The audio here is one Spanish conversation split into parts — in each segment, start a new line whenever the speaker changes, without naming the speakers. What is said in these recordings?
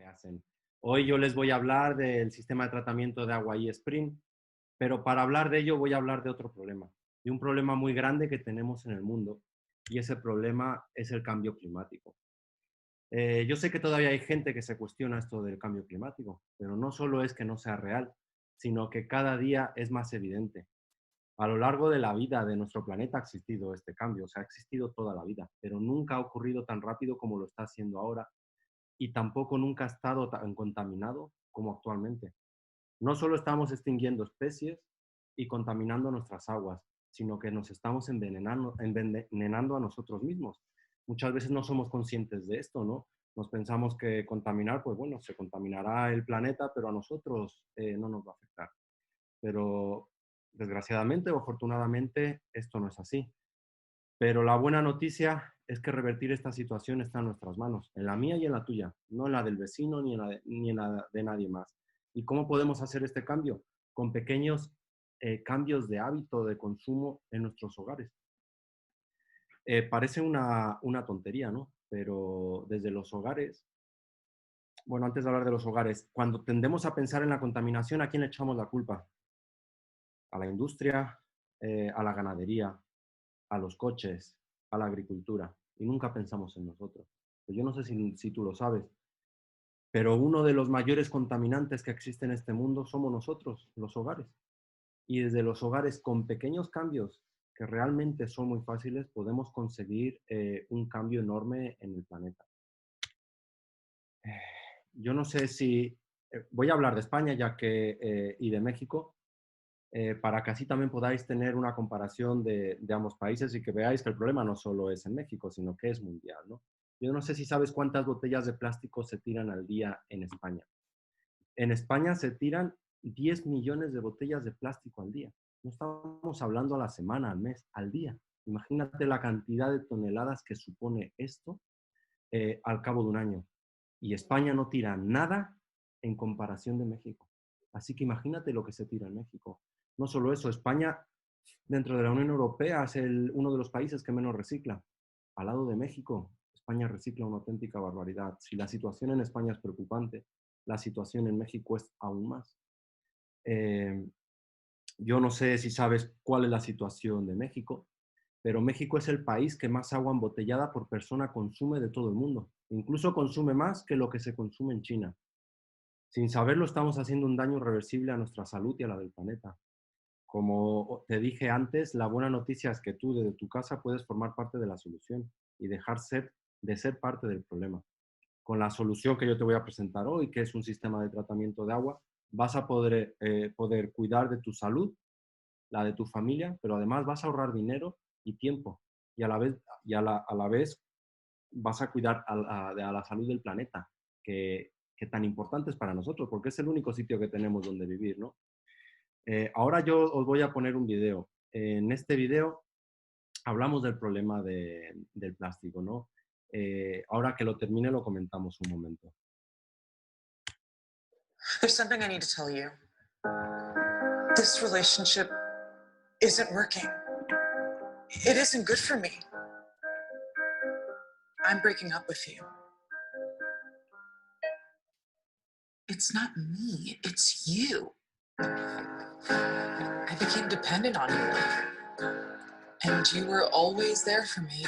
hacen. Hoy yo les voy a hablar del sistema de tratamiento de agua eSpring, pero para hablar de ello voy a hablar de otro problema, de un problema muy grande que tenemos en el mundo, y ese problema es el cambio climático. Yo sé que todavía hay gente que se cuestiona esto del cambio climático, pero no solo es que no sea real, sino que cada día es más evidente. A lo largo de la vida de nuestro planeta ha existido este cambio, o sea, ha existido toda la vida, pero nunca ha ocurrido tan rápido como lo está haciendo ahora y tampoco nunca ha estado tan contaminado como actualmente. No solo estamos extinguiendo especies y contaminando nuestras aguas, sino que nos estamos envenenando a nosotros mismos. Muchas veces no somos conscientes de esto, ¿no? Nos pensamos que contaminar, pues bueno, se contaminará el planeta, pero a nosotros no nos va a afectar. Pero desgraciadamente o afortunadamente esto no es así. Pero la buena noticia es que revertir esta situación está en nuestras manos, en la mía y en la tuya, no en la del vecino ni en la de nadie más. ¿Y cómo podemos hacer este cambio? Con pequeños cambios de hábito de consumo en nuestros hogares. Parece una tontería, ¿no? Pero desde los hogares, bueno, antes de hablar de los hogares, cuando tendemos a pensar en la contaminación, ¿a quién le echamos la culpa? A la industria, a la ganadería, a los coches, a la agricultura, y nunca pensamos en nosotros. Pues yo no sé si tú lo sabes, pero uno de los mayores contaminantes que existe en este mundo somos nosotros, los hogares. Y desde los hogares, con pequeños cambios que realmente son muy fáciles, podemos conseguir un cambio enorme en el planeta. Yo no sé si... voy a hablar de España y de México, para que así también podáis tener una comparación de ambos países y que veáis que el problema no solo es en México, sino que es mundial, ¿no? Yo no sé si sabes cuántas botellas de plástico se tiran al día en España. En España se tiran 10 millones de botellas de plástico al día. No estamos hablando a la semana, al mes, al día. Imagínate la cantidad de toneladas que supone esto al cabo de un año. Y España no tira nada en comparación de México. Así que imagínate lo que se tira en México. No solo eso, España dentro de la Unión Europea es uno de los países que menos recicla. Al lado de México, España recicla una auténtica barbaridad. Si la situación en España es preocupante, la situación en México es aún más. Yo no sé si sabes cuál es la situación de México, pero México es el país que más agua embotellada por persona consume de todo el mundo. Incluso consume más que lo que se consume en China. Sin saberlo, estamos haciendo un daño irreversible a nuestra salud y a la del planeta. Como te dije antes, la buena noticia es que tú desde tu casa puedes formar parte de la solución y dejar de ser parte del problema. Con la solución que yo te voy a presentar hoy, que es un sistema de tratamiento de agua, vas a poder cuidar de tu salud, la de tu familia, pero además vas a ahorrar dinero y tiempo. Y a la vez vas a cuidar a la salud del planeta, que tan importante es para nosotros, porque es el único sitio que tenemos donde vivir, ¿no? Ahora yo os voy a poner un video. En este video hablamos del problema del plástico, ¿no? Ahora que lo termine lo comentamos un momento.
There's something I need to tell you. This relationship isn't working. It isn't good for me. I'm breaking up with you. It's not me, it's you. I became dependent on you. And you were always there for me,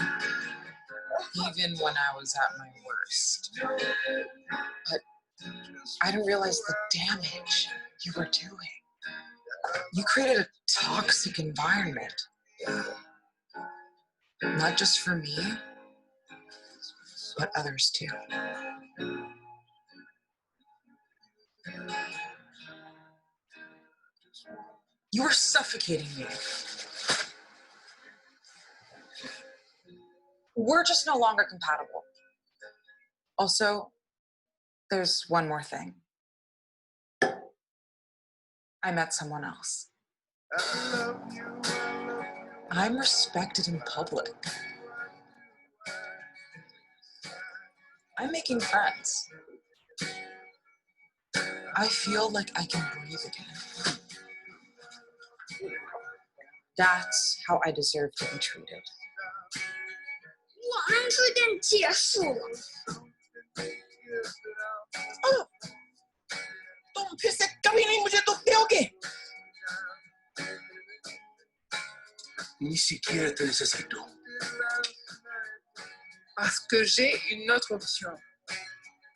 even when I was at my worst. But I didn't realize the damage you were doing. You created a toxic environment. Not just for me, but others too. You were suffocating me. We're just no longer compatible. Also, there's one more thing. I met someone else. I'm respected in public. I'm making friends. I feel like I can breathe again. That's how I deserve to be treated.
我们这店结束了。哦，
फिर से कभी नहीं मुझे दुख दोगे।
Ni siquiera te necesito.
Parce que j'ai une autre option.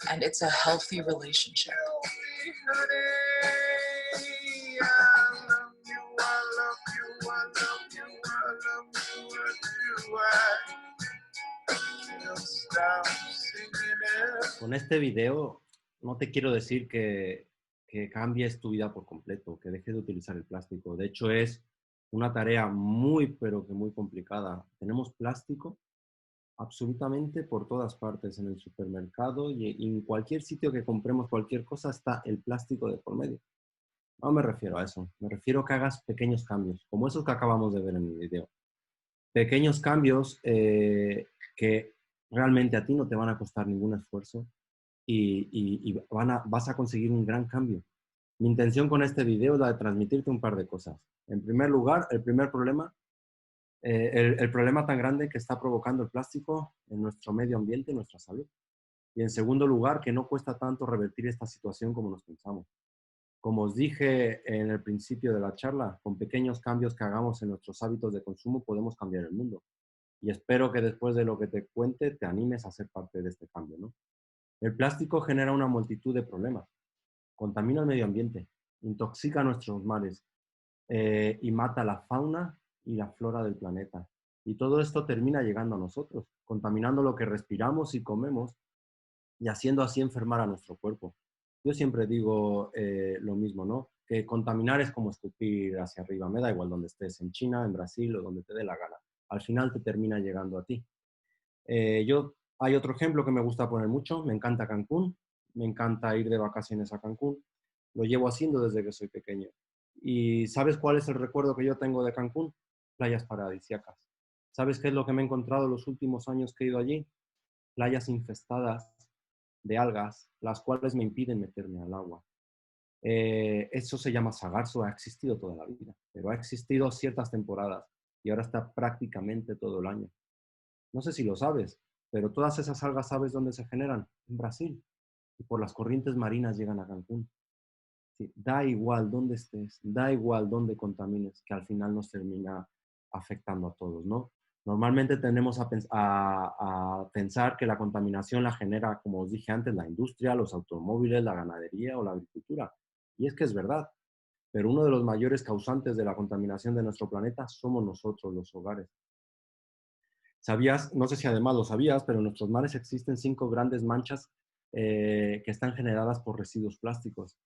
And it's a healthy relationship.
Con este video no te quiero decir que cambies tu vida por completo, que dejes de utilizar el plástico. De hecho, es una tarea muy, pero que muy complicada. Tenemos plástico absolutamente por todas partes, en el supermercado y en cualquier sitio que compremos cualquier cosa está el plástico de por medio. No me refiero a eso, me refiero a que hagas pequeños cambios, como esos que acabamos de ver en el video. Pequeños cambios que realmente a ti no te van a costar ningún esfuerzo y vas a conseguir un gran cambio. Mi intención con este video es la de transmitirte un par de cosas. En primer lugar, el primer problema, el problema tan grande que está provocando el plástico en nuestro medio ambiente y nuestra salud. Y en segundo lugar, que no cuesta tanto revertir esta situación como nos pensamos. Como os dije en el principio de la charla, con pequeños cambios que hagamos en nuestros hábitos de consumo podemos cambiar el mundo. Y espero que después de lo que te cuente te animes a ser parte de este cambio, ¿no? El plástico genera una multitud de problemas. Contamina el medio ambiente, intoxica nuestros mares y mata la fauna y la flora del planeta. Y todo esto termina llegando a nosotros, contaminando lo que respiramos y comemos y haciendo así enfermar a nuestro cuerpo. Yo siempre digo lo mismo, ¿no? Que contaminar es como escupir hacia arriba. Me da igual donde estés, en China, en Brasil o donde te dé la gana. Al final te termina llegando a ti. Hay otro ejemplo que me gusta poner mucho. Me encanta Cancún. Me encanta ir de vacaciones a Cancún. Lo llevo haciendo desde que soy pequeño. ¿Y sabes cuál es el recuerdo que yo tengo de Cancún? Playas paradisíacas. ¿Sabes qué es lo que me he encontrado los últimos años que he ido allí? Playas infestadas de algas, las cuales me impiden meterme al agua. Eso se llama sargazo, ha existido toda la vida, pero ha existido ciertas temporadas y ahora está prácticamente todo el año. No sé si lo sabes, pero todas esas algas, ¿sabes dónde se generan? En Brasil. Y por las corrientes marinas llegan a Cancún. Sí, da igual dónde estés, da igual dónde contamines, que al final nos termina afectando a todos, ¿no? Normalmente tendemos a pensar que la contaminación la genera, como os dije antes, la industria, los automóviles, la ganadería o la agricultura. Y es que es verdad, pero uno de los mayores causantes de la contaminación de nuestro planeta somos nosotros, los hogares. ¿Sabías? No sé si además lo sabías, pero en nuestros mares existen 5 grandes manchas que están generadas por residuos plásticos.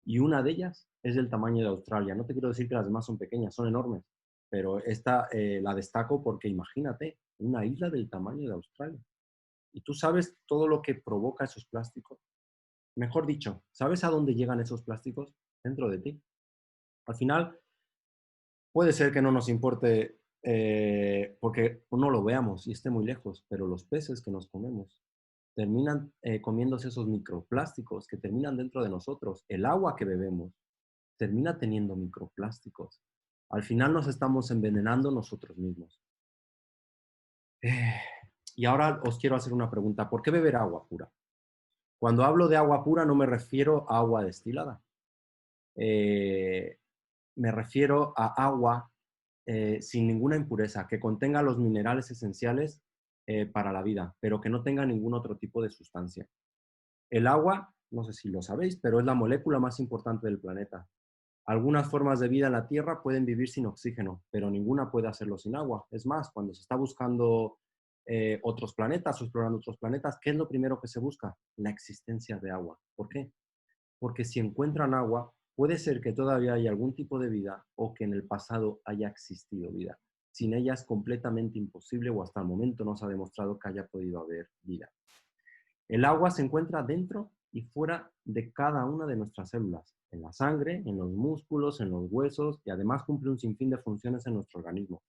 Y una de ellas es del tamaño de Australia. No te quiero decir que las demás son pequeñas, son enormes, pero esta la destaco porque imagínate, una isla del tamaño de Australia. ¿Y tú sabes todo lo que provoca esos plásticos? Mejor dicho, ¿sabes a dónde llegan esos plásticos? Dentro de ti. Al final, puede ser que no nos importe porque no lo veamos y esté muy lejos, pero los peces que nos comemos terminan comiéndose esos microplásticos que terminan dentro de nosotros. El agua que bebemos termina teniendo microplásticos. Al final nos estamos envenenando nosotros mismos. Y ahora os quiero hacer una pregunta. ¿Por qué beber agua pura? Cuando hablo de agua pura no me refiero a agua destilada. Me refiero a agua sin ninguna impureza, que contenga los minerales esenciales para la vida, pero que no tenga ningún otro tipo de sustancia. El agua, no sé si lo sabéis, pero es la molécula más importante del planeta. Algunas formas de vida en la Tierra pueden vivir sin oxígeno, pero ninguna puede hacerlo sin agua. Es más, cuando se está buscando otros planetas o explorando otros planetas, ¿qué es lo primero que se busca? La existencia de agua. ¿Por qué? Porque si encuentran agua, puede ser que todavía haya algún tipo de vida o que en el pasado haya existido vida. Sin ella es completamente imposible o hasta el momento no se ha demostrado que haya podido haber vida. El agua se encuentra dentro y fuera de cada una de nuestras células, en la sangre, en los músculos, en los huesos y además cumple un sinfín de funciones en nuestro organismo.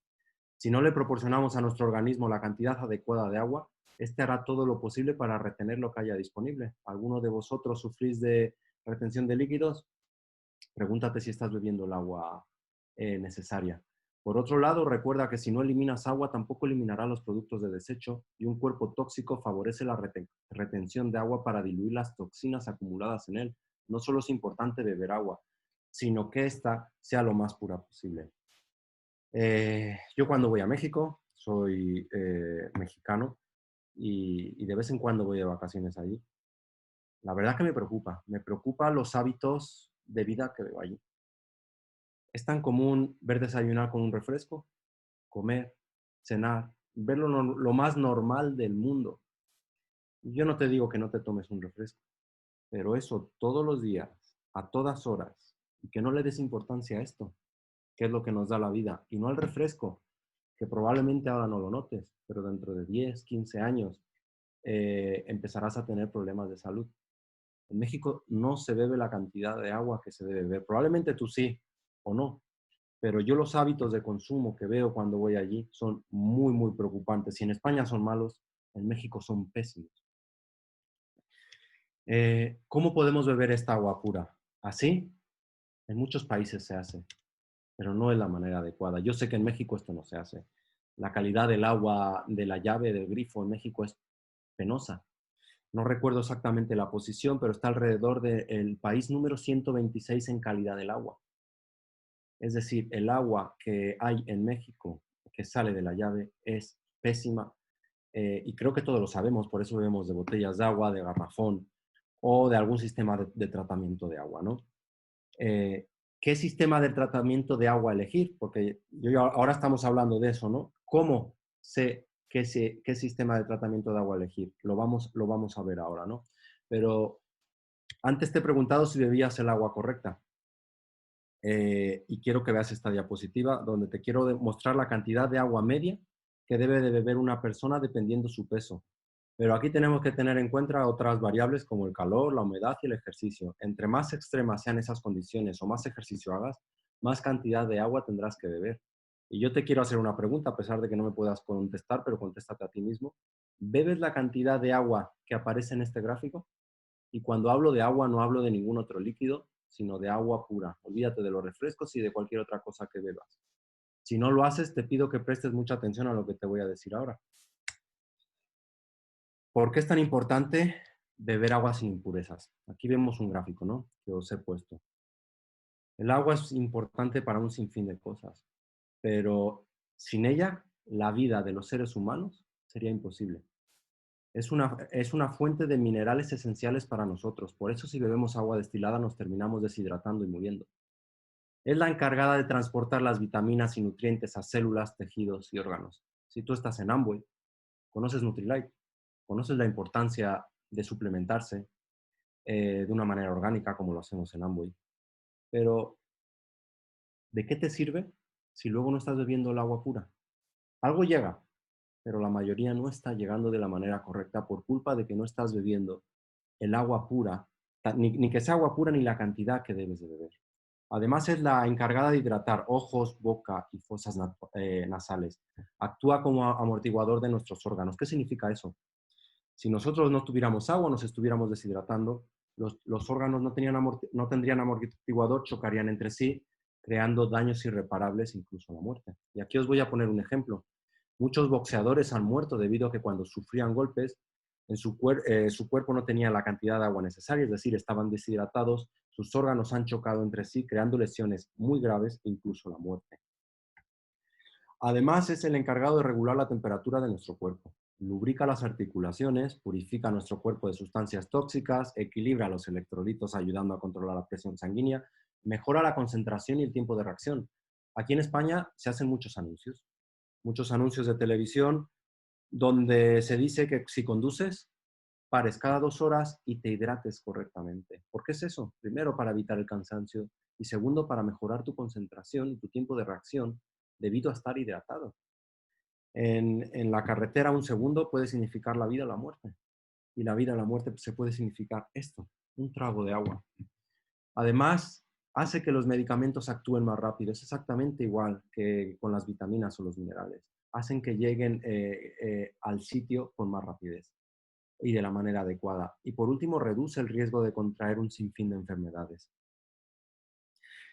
Si no le proporcionamos a nuestro organismo la cantidad adecuada de agua, este hará todo lo posible para retener lo que haya disponible. ¿Alguno de vosotros sufrís de retención de líquidos? Pregúntate si estás bebiendo el agua necesaria. Por otro lado, recuerda que si no eliminas agua, tampoco eliminará los productos de desecho y un cuerpo tóxico favorece la retención de agua para diluir las toxinas acumuladas en él. No solo es importante beber agua, sino que ésta sea lo más pura posible. Yo cuando voy a México, soy mexicano y de vez en cuando voy de vacaciones allí. La verdad que me preocupa los hábitos de vida que veo allí. Es tan común ver desayunar con un refresco, comer, cenar, ver lo más normal del mundo. Yo no te digo que no te tomes un refresco, pero eso todos los días, a todas horas, y que no le des importancia a esto, que es lo que nos da la vida, y no al refresco, que probablemente ahora no lo notes, pero dentro de 10, 15 años empezarás a tener problemas de salud. En México no se bebe la cantidad de agua que se debe beber. Probablemente tú sí o no, pero yo los hábitos de consumo que veo cuando voy allí son muy, muy preocupantes. Si en España son malos, en México son pésimos. ¿Cómo podemos beber esta agua pura? Así, en muchos países se hace, pero no es la manera adecuada. Yo sé que en México esto no se hace. La calidad del agua de la llave del grifo en México es penosa. No recuerdo exactamente la posición, pero está alrededor del país número 126 en calidad del agua. Es decir, el agua que hay en México que sale de la llave es pésima y creo que todos lo sabemos, por eso bebemos de botellas de agua, de garrafón o de algún sistema de tratamiento de agua, ¿no? Eh, ¿Qué sistema de tratamiento de agua elegir? Porque ahora estamos hablando de eso, ¿no? ¿Cómo sé qué sistema de tratamiento de agua elegir? Lo vamos a ver ahora, ¿no? Pero antes te he preguntado si bebías el agua correcta. Y quiero que veas esta diapositiva donde te quiero mostrar la cantidad de agua media que debe de beber una persona dependiendo su peso. Pero aquí tenemos que tener en cuenta otras variables como el calor, la humedad y el ejercicio. Entre más extremas sean esas condiciones o más ejercicio hagas, más cantidad de agua tendrás que beber. Y yo te quiero hacer una pregunta, a pesar de que no me puedas contestar, pero contéstate a ti mismo. ¿Bebes la cantidad de agua que aparece en este gráfico? Y cuando hablo de agua no hablo de ningún otro líquido, sino de agua pura. Olvídate de los refrescos y de cualquier otra cosa que bebas. Si no lo haces, te pido que prestes mucha atención a lo que te voy a decir ahora. ¿Por qué es tan importante beber agua sin impurezas? Aquí vemos un gráfico, ¿no? Que os he puesto. El agua es importante para un sinfín de cosas, pero sin ella, la vida de los seres humanos sería imposible. Es una fuente de minerales esenciales para nosotros. Por eso si bebemos agua destilada nos terminamos deshidratando y muriendo. Es la encargada de transportar las vitaminas y nutrientes a células, tejidos y órganos. Si tú estás en Amway, conoces Nutrilite, conoces la importancia de suplementarse de una manera orgánica como lo hacemos en Amway. Pero, ¿de qué te sirve si luego no estás bebiendo el agua pura? Algo llega, pero la mayoría no está llegando de la manera correcta por culpa de que no estás bebiendo el agua pura, ni que sea agua pura ni la cantidad que debes de beber. Además es la encargada de hidratar ojos, boca y fosas nasales. Actúa como amortiguador de nuestros órganos. ¿Qué significa eso? Si nosotros no tuviéramos agua, nos estuviéramos deshidratando, los órganos no tendrían amortiguador, chocarían entre sí, creando daños irreparables, incluso la muerte. Y aquí os voy a poner un ejemplo. Muchos boxeadores han muerto debido a que cuando sufrían golpes, su cuerpo no tenía la cantidad de agua necesaria, es decir, estaban deshidratados, sus órganos han chocado entre sí, creando lesiones muy graves e incluso la muerte. Además, es el encargado de regular la temperatura de nuestro cuerpo. Lubrica las articulaciones, purifica nuestro cuerpo de sustancias tóxicas, equilibra los electrolitos ayudando a controlar la presión sanguínea, mejora la concentración y el tiempo de reacción. Aquí en España se hacen muchos anuncios de televisión donde se dice que si conduces, pares cada 2 horas y te hidrates correctamente. ¿Por qué es eso? Primero, para evitar el cansancio y segundo, para mejorar tu concentración y tu tiempo de reacción debido a estar hidratado. En la carretera, un segundo puede significar la vida o la muerte. Y la vida o la muerte se puede significar esto, un trago de agua. Además, hace que los medicamentos actúen más rápido. Es exactamente igual que con las vitaminas o los minerales. Hacen que lleguen al sitio con más rapidez y de la manera adecuada. Y por último, reduce el riesgo de contraer un sinfín de enfermedades.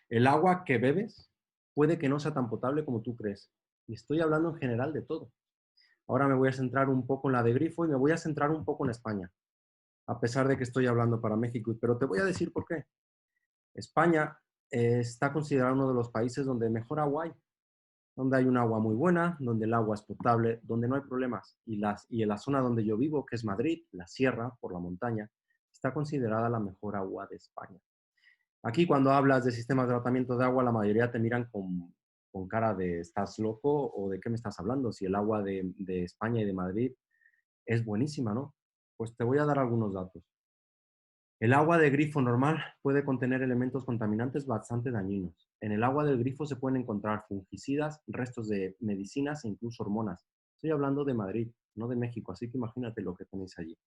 El agua que bebes puede que no sea tan potable como tú crees. Y estoy hablando en general de todo. Ahora me voy a centrar un poco en la de grifo y me voy a centrar un poco en España. a pesar de que estoy hablando para México, pero te voy a decir por qué. España está considerado uno de los países donde mejor agua hay, donde hay un agua muy buena, donde el agua es potable, donde no hay problemas. Y en la zona donde yo vivo, que es Madrid, la sierra, por la montaña, está considerada la mejor agua de España. Aquí cuando hablas de sistemas de tratamiento de agua, la mayoría te miran con cara de ¿estás loco o de qué me estás hablando? Si el agua de España y de Madrid es buenísima, ¿no? Pues te voy a dar algunos datos. El agua de grifo normal puede contener elementos contaminantes bastante dañinos. En el agua del grifo se pueden encontrar fungicidas, restos de medicinas e incluso hormonas. Estoy hablando de Madrid, no de México, así que imagínate lo que tenéis allí.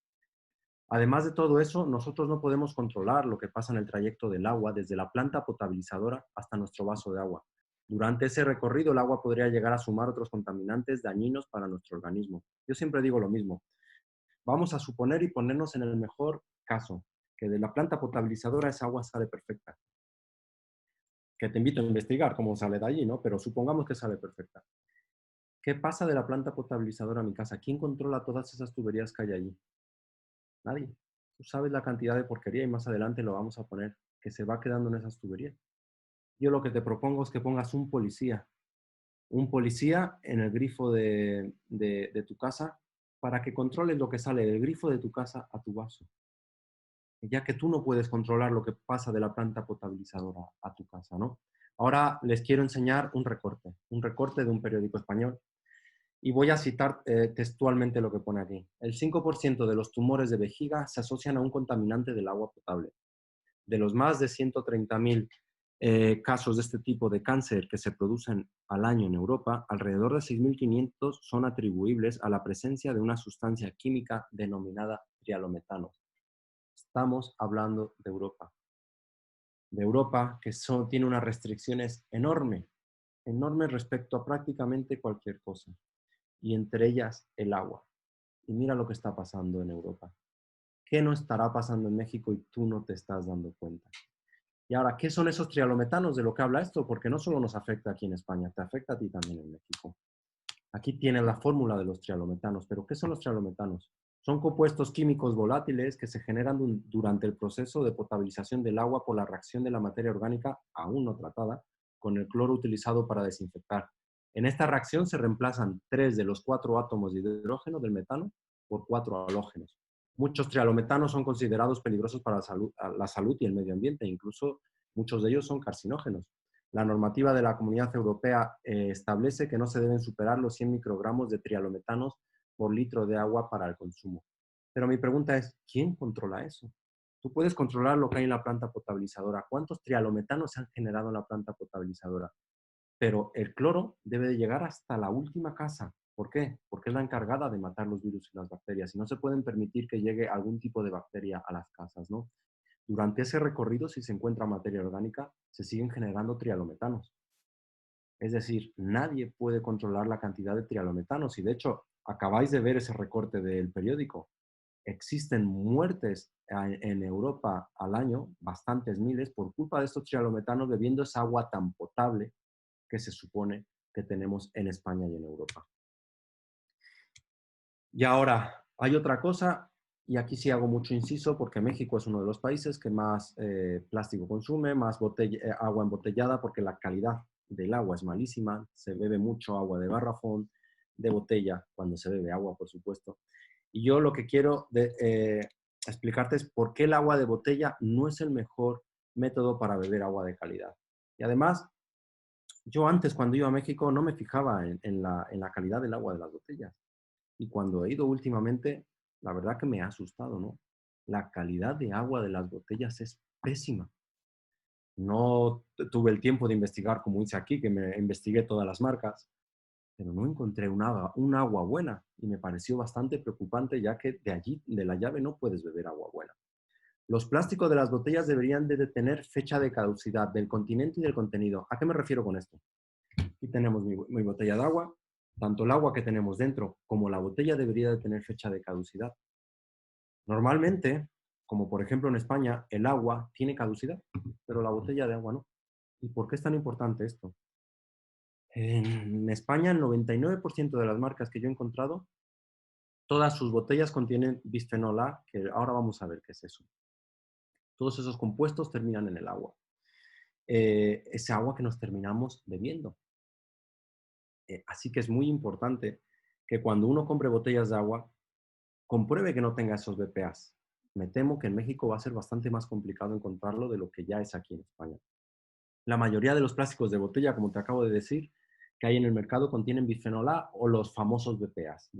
Además de todo eso, nosotros no podemos controlar lo que pasa en el trayecto del agua desde la planta potabilizadora hasta nuestro vaso de agua. Durante ese recorrido, el agua podría llegar a sumar otros contaminantes dañinos para nuestro organismo. Yo siempre digo lo mismo. Vamos a suponer y ponernos en el mejor caso, que de la planta potabilizadora esa agua sale perfecta. Que te invito a investigar cómo sale de allí, ¿no? Pero supongamos que sale perfecta. ¿Qué pasa de la planta potabilizadora a mi casa? ¿Quién controla todas esas tuberías que hay allí? Nadie. Tú sabes la cantidad de porquería y más adelante lo vamos a poner, que se va quedando en esas tuberías. Yo lo que te propongo es que pongas un policía en el grifo de tu casa para que controles lo que sale del grifo de tu casa a tu vaso, ya que tú no puedes controlar lo que pasa de la planta potabilizadora a tu casa, ¿no? Ahora les quiero enseñar un recorte de un periódico español y voy a citar textualmente lo que pone aquí. El 5% de los tumores de vejiga se asocian a un contaminante del agua potable. De los más de 130.000 casos de este tipo de cáncer que se producen al año en Europa, alrededor de 6.500 son atribuibles a la presencia de una sustancia química denominada trialometano. Estamos hablando de Europa que tiene unas restricciones enormes respecto a prácticamente cualquier cosa, y entre ellas el agua. Y mira lo que está pasando en Europa. ¿Qué no estará pasando en México y tú no te estás dando cuenta? Y ahora, ¿qué son esos trialometanos de lo que habla esto? Porque no solo nos afecta aquí en España, te afecta a ti también en México. Aquí tienes la fórmula de los trialometanos, pero ¿qué son los trialometanos? Son compuestos químicos volátiles que se generan durante el proceso de potabilización del agua por la reacción de la materia orgánica aún no tratada con el cloro utilizado para desinfectar. En esta reacción se reemplazan 3 de los 4 átomos de hidrógeno del metano por 4 halógenos. Muchos trialometanos son considerados peligrosos para la salud y el medio ambiente, incluso muchos de ellos son carcinógenos. La normativa de la Comunidad Europea establece que no se deben superar los 100 microgramos de trialometanos por litro de agua para el consumo. Pero mi pregunta es, ¿quién controla eso? Tú puedes controlar lo que hay en la planta potabilizadora. ¿Cuántos trialometanos se han generado en la planta potabilizadora? Pero el cloro debe de llegar hasta la última casa. ¿Por qué? Porque es la encargada de matar los virus y las bacterias. Y no se pueden permitir que llegue algún tipo de bacteria a las casas, ¿no? Durante ese recorrido, si se encuentra materia orgánica, se siguen generando trialometanos. Es decir, nadie puede controlar la cantidad de trialometanos. Y de hecho, acabáis de ver ese recorte del periódico. Existen muertes en Europa al año, bastantes miles, por culpa de estos trialometanos bebiendo esa agua tan potable que se supone que tenemos en España y en Europa. Y ahora, hay otra cosa, y aquí sí hago mucho inciso, porque México es uno de los países que más plástico consume, más agua embotellada, porque la calidad del agua es malísima, se bebe mucho agua de garrafón, de botella, cuando se bebe agua, por supuesto. Y yo lo que quiero explicarte es por qué el agua de botella no es el mejor método para beber agua de calidad. Y además, yo antes, cuando iba a México, no me fijaba en la calidad del agua de las botellas. Y cuando he ido últimamente, la verdad que me ha asustado, ¿no? La calidad de agua de las botellas es pésima. No tuve el tiempo de investigar como hice aquí, que me investigué todas las marcas, pero no encontré un agua buena y me pareció bastante preocupante, ya que de allí, de la llave, no puedes beber agua buena. Los plásticos de las botellas deberían de tener fecha de caducidad del continente y del contenido. ¿A qué me refiero con esto? Aquí tenemos mi botella de agua. Tanto el agua que tenemos dentro como la botella debería de tener fecha de caducidad. Normalmente, como por ejemplo en España, el agua tiene caducidad, pero la botella de agua no. ¿Y por qué es tan importante esto? En España, el 99% de las marcas que yo he encontrado Todas sus botellas contienen bisfenol A, que ahora vamos a ver qué es eso. Todos esos compuestos terminan en el agua. Ese agua que nos terminamos bebiendo. Así que es muy importante que cuando uno compre botellas de agua, compruebe que no tenga esos BPAs. Me temo que en México va a ser bastante más complicado encontrarlo de lo que ya es aquí en España. La mayoría de los plásticos de botella, como te acabo de decir, que hay en el mercado contienen bisfenol A o los famosos BPAs.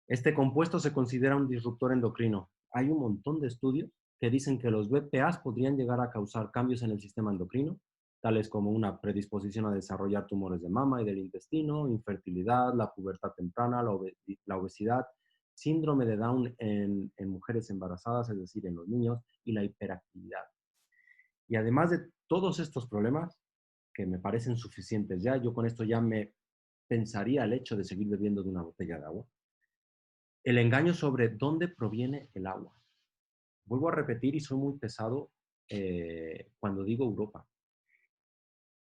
Este compuesto se considera un disruptor endocrino. Hay un montón de estudios que dicen que los BPAs podrían llegar a causar cambios en el sistema endocrino, tales como una predisposición a desarrollar tumores de mama y del intestino, infertilidad, la pubertad temprana, la obesidad, síndrome de Down en mujeres embarazadas, es decir, en los niños, y la hiperactividad. Y además de todos estos problemas, que me parecen suficientes ya, yo con esto ya me pensaría el hecho de seguir bebiendo de una botella de agua. El engaño sobre dónde proviene el agua. Vuelvo a repetir y soy muy pesado cuando digo Europa.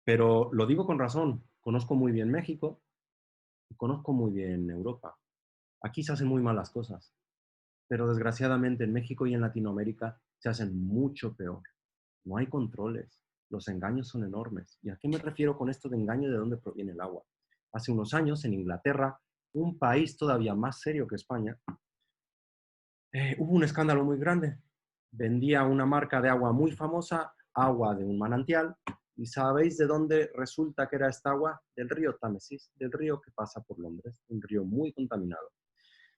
Pero lo digo con razón. Conozco muy bien México y conozco muy bien Europa. Aquí se hacen muy malas cosas. Pero desgraciadamente en México y en Latinoamérica se hacen mucho peor. No hay controles. Los engaños son enormes. ¿Y a qué me refiero con esto de engaño de dónde proviene el agua? Hace unos años en Inglaterra, un país todavía más serio que España, hubo un escándalo muy grande. Vendía una marca de agua muy famosa, agua de un manantial, y ¿sabéis de dónde resulta que era esta agua? Del río Támesis, del río que pasa por Londres, un río muy contaminado.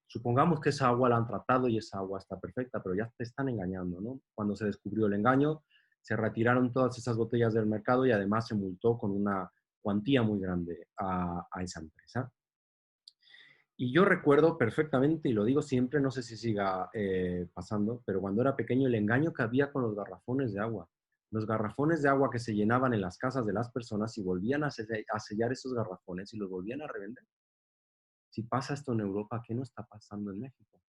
Supongamos que esa agua la han tratado y esa agua está perfecta, pero ya te están engañando, ¿no? Cuando se descubrió el engaño, se retiraron todas esas botellas del mercado y además se multó con una cuantía muy grande a esa empresa. Y yo recuerdo perfectamente, y lo digo siempre, no sé si siga pasando, pero cuando era pequeño el engaño que había con los garrafones de agua. Los garrafones de agua que se llenaban en las casas de las personas y volvían a sellar esos garrafones y los volvían a revender. Si pasa esto en Europa, ¿qué no está pasando en México?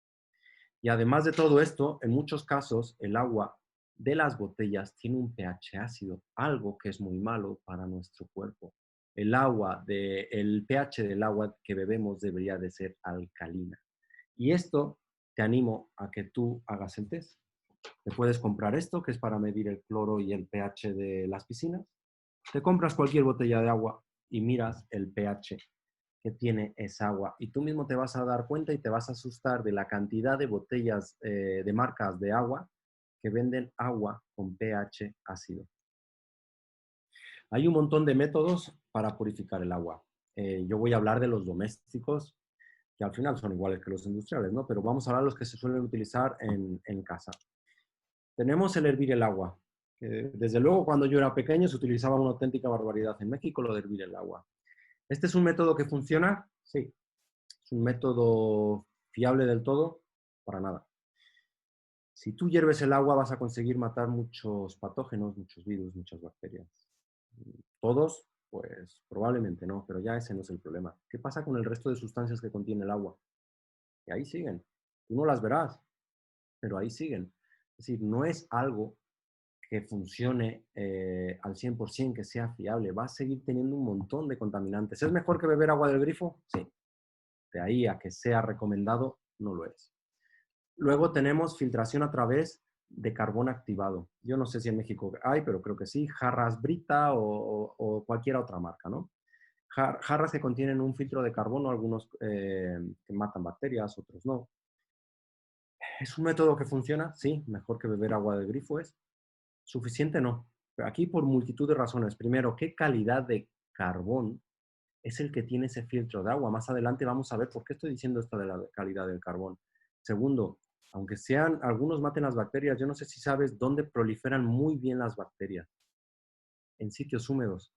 Y además de todo esto, en muchos casos el agua de las botellas tiene un pH ácido, algo que es muy malo para nuestro cuerpo. El pH del agua que bebemos debería de ser alcalina. Y esto te animo a que tú hagas el test. Te puedes comprar esto, que es para medir el cloro y el pH de las piscinas. Te compras cualquier botella de agua y miras el pH que tiene esa agua. Y tú mismo te vas a dar cuenta y te vas a asustar de la cantidad de botellas de marcas de agua que venden agua con pH ácido. Hay un montón de métodos para purificar el agua. Yo voy a hablar de los domésticos, que al final son iguales que los industriales, ¿no? Pero vamos a hablar de los que se suelen utilizar en casa. Tenemos el hervir el agua. Desde luego, cuando yo era pequeño, se utilizaba una auténtica barbaridad en México, lo de hervir el agua. ¿Este es un método que funciona? Sí. ¿Es un método fiable del todo? Para nada. Si tú hierves el agua, vas a conseguir matar muchos patógenos, muchos virus, muchas bacterias. ¿Todos? Pues probablemente no, pero ya ese no es el problema. ¿Qué pasa con el resto de sustancias que contiene el agua? Que ahí siguen. Tú no las verás, pero ahí siguen. Es decir, no es algo que funcione al 100%, que sea fiable. Va a seguir teniendo un montón de contaminantes. ¿Es mejor que beber agua del grifo? Sí. De ahí a que sea recomendado, no lo es. Luego tenemos filtración a través de carbón activado. Yo no sé si en México hay, pero creo que sí. Jarras Brita o cualquier otra marca, ¿no? Jarras que contienen un filtro de carbono, algunos que matan bacterias, otros no. ¿Es un método que funciona? Sí, mejor que beber agua del grifo es. ¿Suficiente? No. Pero aquí por multitud de razones. Primero, ¿qué calidad de carbón es el que tiene ese filtro de agua? Más adelante vamos a ver por qué estoy diciendo esto de la calidad del carbón. Segundo, aunque sean algunos maten las bacterias, yo no sé si sabes dónde proliferan muy bien las bacterias. En sitios húmedos.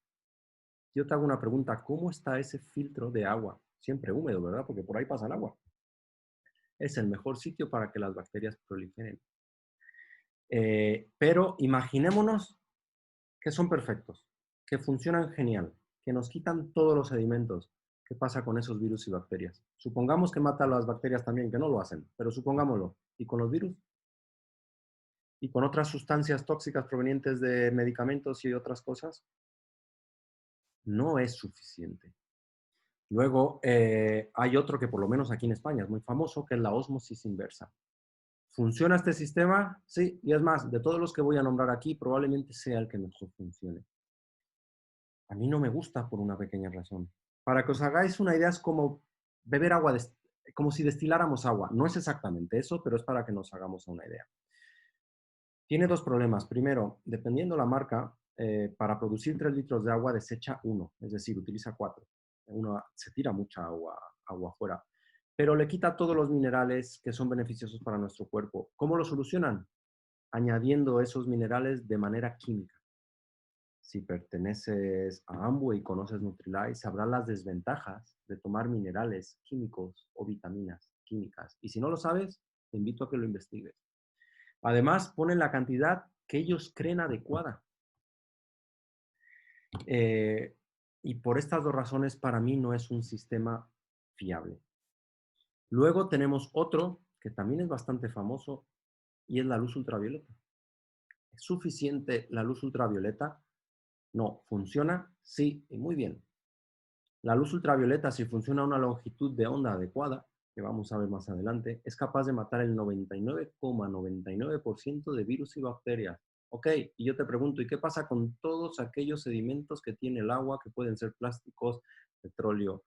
Yo te hago una pregunta, ¿cómo está ese filtro de agua? Siempre húmedo, ¿verdad? Porque por ahí pasa el agua. Es el mejor sitio para que las bacterias proliferen. Pero imaginémonos que son perfectos, que funcionan genial, que nos quitan todos los sedimentos. ¿Qué pasa con esos virus y bacterias? Supongamos que mata a las bacterias también, que no lo hacen, pero supongámoslo. ¿Y con los virus? ¿Y con otras sustancias tóxicas provenientes de medicamentos y otras cosas? No es suficiente. Luego, hay otro que por lo menos aquí en España es muy famoso, que es la ósmosis inversa. ¿Funciona este sistema? Sí, y es más, de todos los que voy a nombrar aquí, probablemente sea el que mejor funcione. A mí no me gusta por una pequeña razón. Para que os hagáis una idea, es como beber agua, como si destiláramos agua. No es exactamente eso, pero es para que nos hagamos una idea. Tiene dos problemas. Primero, dependiendo la marca, para producir 3 litros de agua desecha 1, es decir, utiliza 4. Se tira mucha agua afuera, pero le quita todos los minerales que son beneficiosos para nuestro cuerpo. ¿Cómo lo solucionan? Añadiendo esos minerales de manera química. Si perteneces a Amway y conoces Nutrilite, sabrás las desventajas de tomar minerales químicos o vitaminas químicas. Y si no lo sabes, te invito a que lo investigues. Además, ponen la cantidad que ellos creen adecuada. Y por estas dos razones, para mí no es un sistema fiable. Luego tenemos otro que también es bastante famoso y es la luz ultravioleta. ¿Es suficiente la luz ultravioleta? No. ¿Funciona? Sí, y muy bien. La luz ultravioleta, si funciona a una longitud de onda adecuada, que vamos a ver más adelante, es capaz de matar el 99,99% de virus y bacterias. Ok, y yo te pregunto, ¿y qué pasa con todos aquellos sedimentos que tiene el agua, que pueden ser plásticos, petróleo,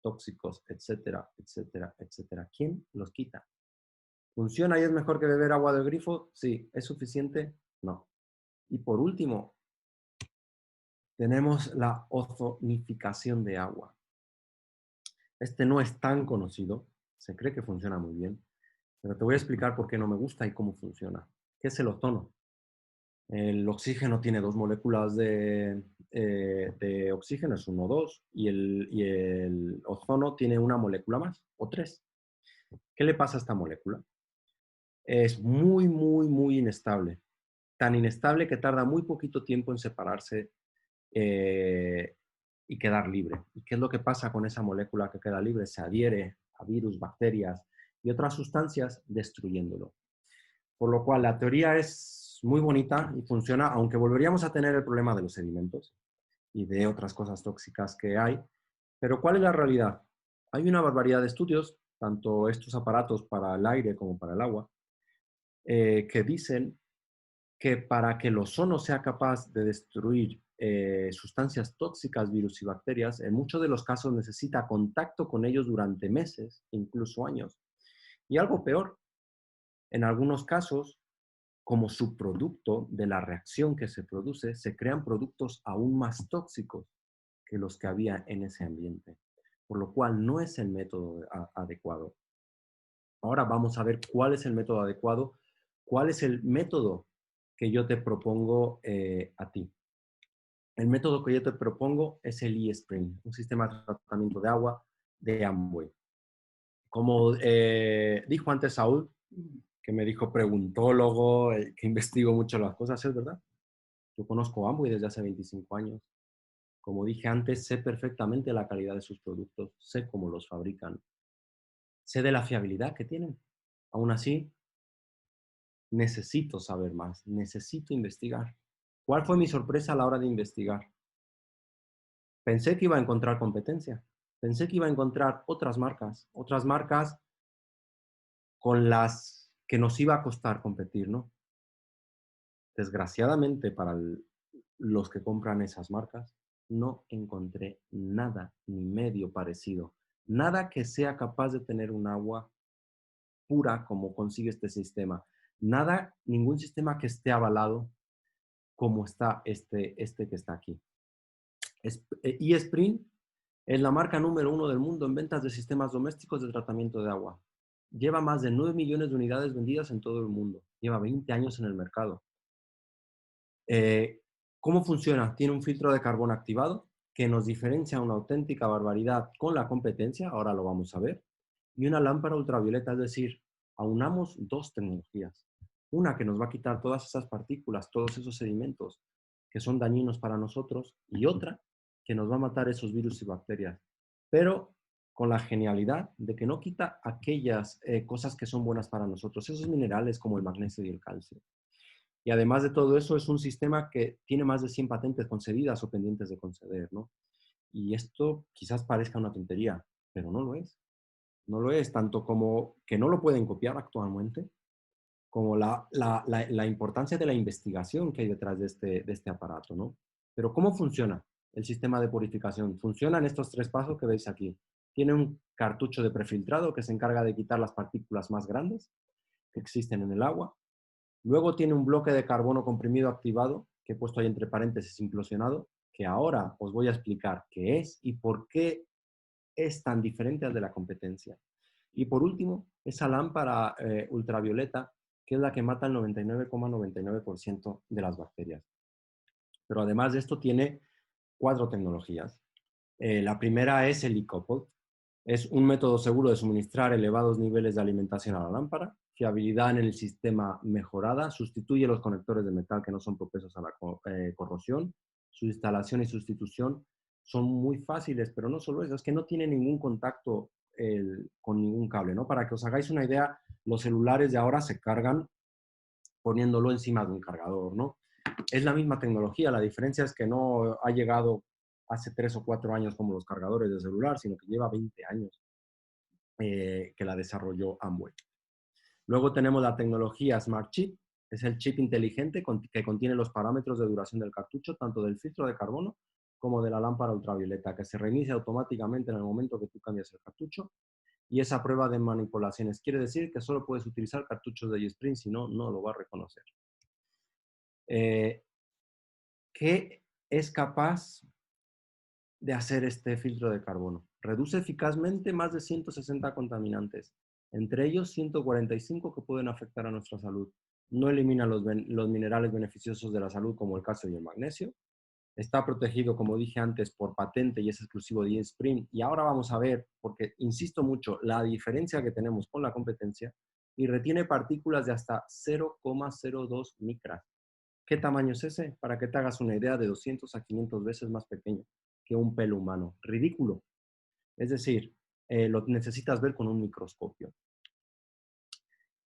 tóxicos, etcétera, etcétera, etcétera? ¿Quién los quita? ¿Funciona y es mejor que beber agua del grifo? Sí. ¿Es suficiente? No. Y por último, tenemos la ozonificación de agua. Este no es tan conocido, se cree que funciona muy bien, pero te voy a explicar por qué no me gusta y cómo funciona. ¿Qué es el ozono? El oxígeno tiene dos moléculas de oxígeno, es 1, 2, y el ozono tiene una molécula más, o 3. ¿Qué le pasa a esta molécula? Es muy, muy, muy inestable. Tan inestable que tarda muy poquito tiempo en separarse eh, y quedar libre. ¿Y qué es lo que pasa con esa molécula que queda libre? Se adhiere a virus, bacterias y otras sustancias destruyéndolo. Por lo cual la teoría es muy bonita y funciona, aunque volveríamos a tener el problema de los sedimentos y de otras cosas tóxicas que hay. Pero ¿cuál es la realidad? Hay una barbaridad de estudios, tanto estos aparatos para el aire como para el agua, que dicen que para que el ozono sea capaz de destruir sustancias tóxicas, virus y bacterias, en muchos de los casos necesita contacto con ellos durante meses, incluso años. Y algo peor, en algunos casos, como subproducto de la reacción que se produce, se crean productos aún más tóxicos que los que había en ese ambiente, por lo cual no es el método adecuado. Ahora vamos a ver cuál es el método adecuado, cuál es el método que yo te propongo a ti. El método que yo te propongo es el eSpring, un sistema de tratamiento de agua de Amway. Como dijo antes Saúl, que me dijo preguntólogo, que investigo mucho las cosas, es verdad. Yo conozco Amway desde hace 25 años. Como dije antes, sé perfectamente la calidad de sus productos, sé cómo los fabrican, sé de la fiabilidad que tienen. Aún así, necesito saber más, necesito investigar. ¿Cuál fue mi sorpresa a la hora de investigar? Pensé que iba a encontrar competencia, pensé que iba a encontrar otras marcas con las que nos iba a costar competir, ¿no? Desgraciadamente para los que compran esas marcas, no encontré nada ni medio parecido, nada que sea capaz de tener un agua pura como consigue este sistema, nada, ningún sistema que esté avalado como está este que está aquí. eSpring es la marca número 1 del mundo en ventas de sistemas domésticos de tratamiento de agua. Lleva más de 9 millones de unidades vendidas en todo el mundo. Lleva 20 años en el mercado. ¿Cómo funciona? Tiene un filtro de carbón activado que nos diferencia una auténtica barbaridad con la competencia, ahora lo vamos a ver, y una lámpara ultravioleta, es decir, aunamos dos tecnologías. Una que nos va a quitar todas esas partículas, todos esos sedimentos que son dañinos para nosotros, y otra que nos va a matar esos virus y bacterias. Pero con la genialidad de que no quita aquellas cosas que son buenas para nosotros, esos minerales como el magnesio y el calcio. Y además de todo eso, es un sistema que tiene más de 100 patentes concedidas o pendientes de conceder, ¿no? Y esto quizás parezca una tontería, pero no lo es. No lo es, tanto como que no lo pueden copiar actualmente, como la importancia de la investigación que hay detrás de este aparato, ¿no? Pero ¿cómo funciona el sistema de purificación? Funciona en estos tres pasos que veis aquí. Tiene un cartucho de prefiltrado que se encarga de quitar las partículas más grandes que existen en el agua. Luego tiene un bloque de carbono comprimido activado, que he puesto ahí entre paréntesis implosionado, que ahora os voy a explicar qué es y por qué es tan diferente al de la competencia. Y por último, esa lámpara ultravioleta, que es la que mata el 99,99% de las bacterias. Pero además de esto tiene 4 tecnologías. La primera es el e-couple. Es un método seguro de suministrar elevados niveles de alimentación a la lámpara, fiabilidad en el sistema mejorada, sustituye los conectores de metal que no son propensos a la corrosión, su instalación y sustitución son muy fáciles, pero no solo eso, es que no tiene ningún contacto con ningún cable, ¿no? Para que os hagáis una idea, los celulares de ahora se cargan poniéndolo encima de un cargador, ¿no? Es la misma tecnología, la diferencia es que no ha llegado hace 3 o 4 años como los cargadores de celular, sino que lleva 20 años que la desarrolló Amway. Luego tenemos la tecnología Smart Chip, es el chip inteligente que contiene los parámetros de duración del cartucho, tanto del filtro de carbono como de la lámpara ultravioleta, que se reinicia automáticamente en el momento que tú cambias el cartucho. Y esa prueba de manipulaciones quiere decir que solo puedes utilizar cartuchos de G-Spring, si no, no lo va a reconocer. ¿Qué es capaz de hacer este filtro de carbono? Reduce eficazmente más de 160 contaminantes, entre ellos 145 que pueden afectar a nuestra salud. No elimina los minerales beneficiosos de la salud como el calcio y el magnesio. Está protegido, como dije antes, por patente y es exclusivo de eSpring. Y ahora vamos a ver, porque insisto mucho, la diferencia que tenemos con la competencia y retiene partículas de hasta 0,02 micras. ¿Qué tamaño es ese? Para que te hagas una idea, de 200 a 500 veces más pequeño que un pelo humano. Ridículo. Es decir, lo necesitas ver con un microscopio.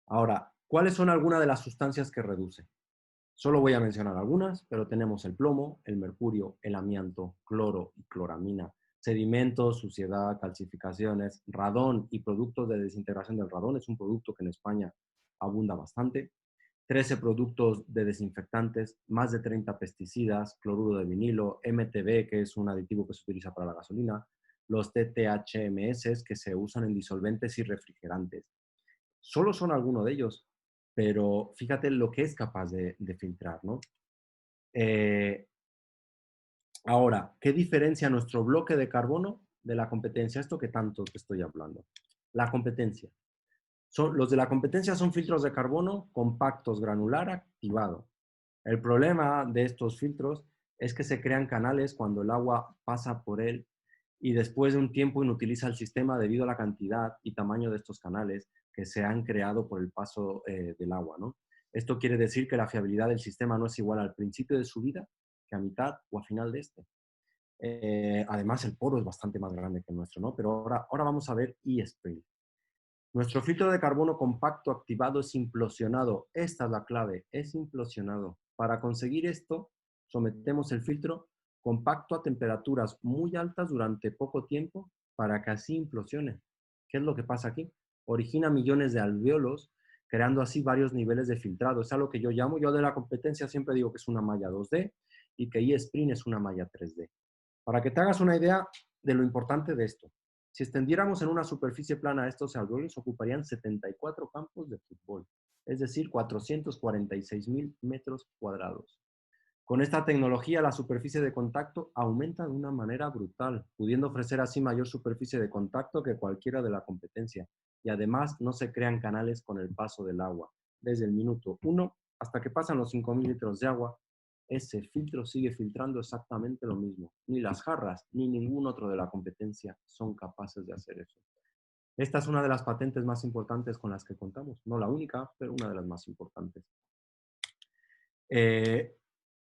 Ahora, ¿cuáles son algunas de las sustancias que reduce? Solo voy a mencionar algunas, pero tenemos el plomo, el mercurio, el amianto, cloro y cloramina, sedimentos, suciedad, calcificaciones, radón y productos de desintegración del radón. Es un producto que en España abunda bastante. 13 productos de desinfectantes, más de 30 pesticidas, cloruro de vinilo, MTB, que es un aditivo que se utiliza para la gasolina, los TTHMS, que se usan en disolventes y refrigerantes. Solo son algunos de ellos, pero fíjate lo que es capaz de filtrar, ¿no? Eh, Ahora, ¿qué diferencia nuestro bloque de carbono de la competencia? Esto que tanto te estoy hablando. La competencia. Los de la competencia son filtros de carbono compactos, granular, activado. El problema de estos filtros es que se crean canales cuando el agua pasa por él y después de un tiempo inutiliza el sistema debido a la cantidad y tamaño de estos canales que se han creado por el paso del agua, ¿no? Esto quiere decir que la fiabilidad del sistema no es igual al principio de su vida que a mitad o a final de este. Además, el poro es bastante más grande que el nuestro, ¿no? Pero ahora vamos a ver eSpring. Nuestro filtro de carbono compacto activado es implosionado. Esta es la clave, es implosionado. Para conseguir esto, sometemos el filtro compacto a temperaturas muy altas durante poco tiempo para que así implosione. ¿Qué es lo que pasa aquí? Origina millones de alvéolos, creando así varios niveles de filtrado. Es algo que yo de la competencia siempre digo que es una malla 2D y que eSpring es una malla 3D. Para que te hagas una idea de lo importante de esto, si extendiéramos en una superficie plana estos alvéolos, ocuparían 74 campos de fútbol, es decir, 446.000 metros cuadrados. Con esta tecnología, la superficie de contacto aumenta de una manera brutal, pudiendo ofrecer así mayor superficie de contacto que cualquiera de la competencia. Y además, no se crean canales con el paso del agua. Desde el minuto 1 hasta que pasan los 5.000 litros de agua, ese filtro sigue filtrando exactamente lo mismo. Ni las jarras, ni ningún otro de la competencia son capaces de hacer eso. Esta es una de las patentes más importantes con las que contamos. No la única, pero una de las más importantes.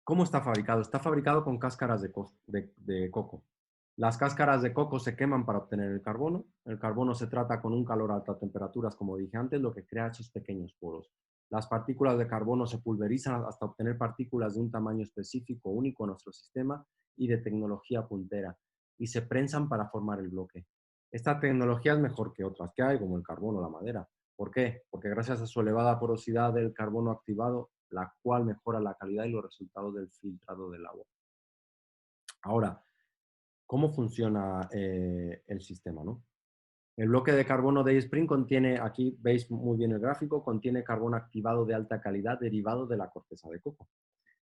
¿Cómo está fabricado? Está fabricado con cáscaras de coco. Las cáscaras de coco se queman para obtener el carbono. El carbono se trata con un calor a altas temperaturas, como dije antes, lo que crea esos pequeños poros. Las partículas de carbono se pulverizan hasta obtener partículas de un tamaño específico, único en nuestro sistema y de tecnología puntera. y se prensan para formar el bloque. Esta tecnología es mejor que otras que hay, como el carbono o la madera. ¿Por qué? Porque gracias a su elevada porosidad del carbono activado, la cual mejora la calidad y los resultados del filtrado del agua. Ahora, ¿cómo funciona el sistema, no? El bloque de carbono de eSpring contiene, aquí veis muy bien el gráfico, contiene carbono activado de alta calidad derivado de la corteza de coco.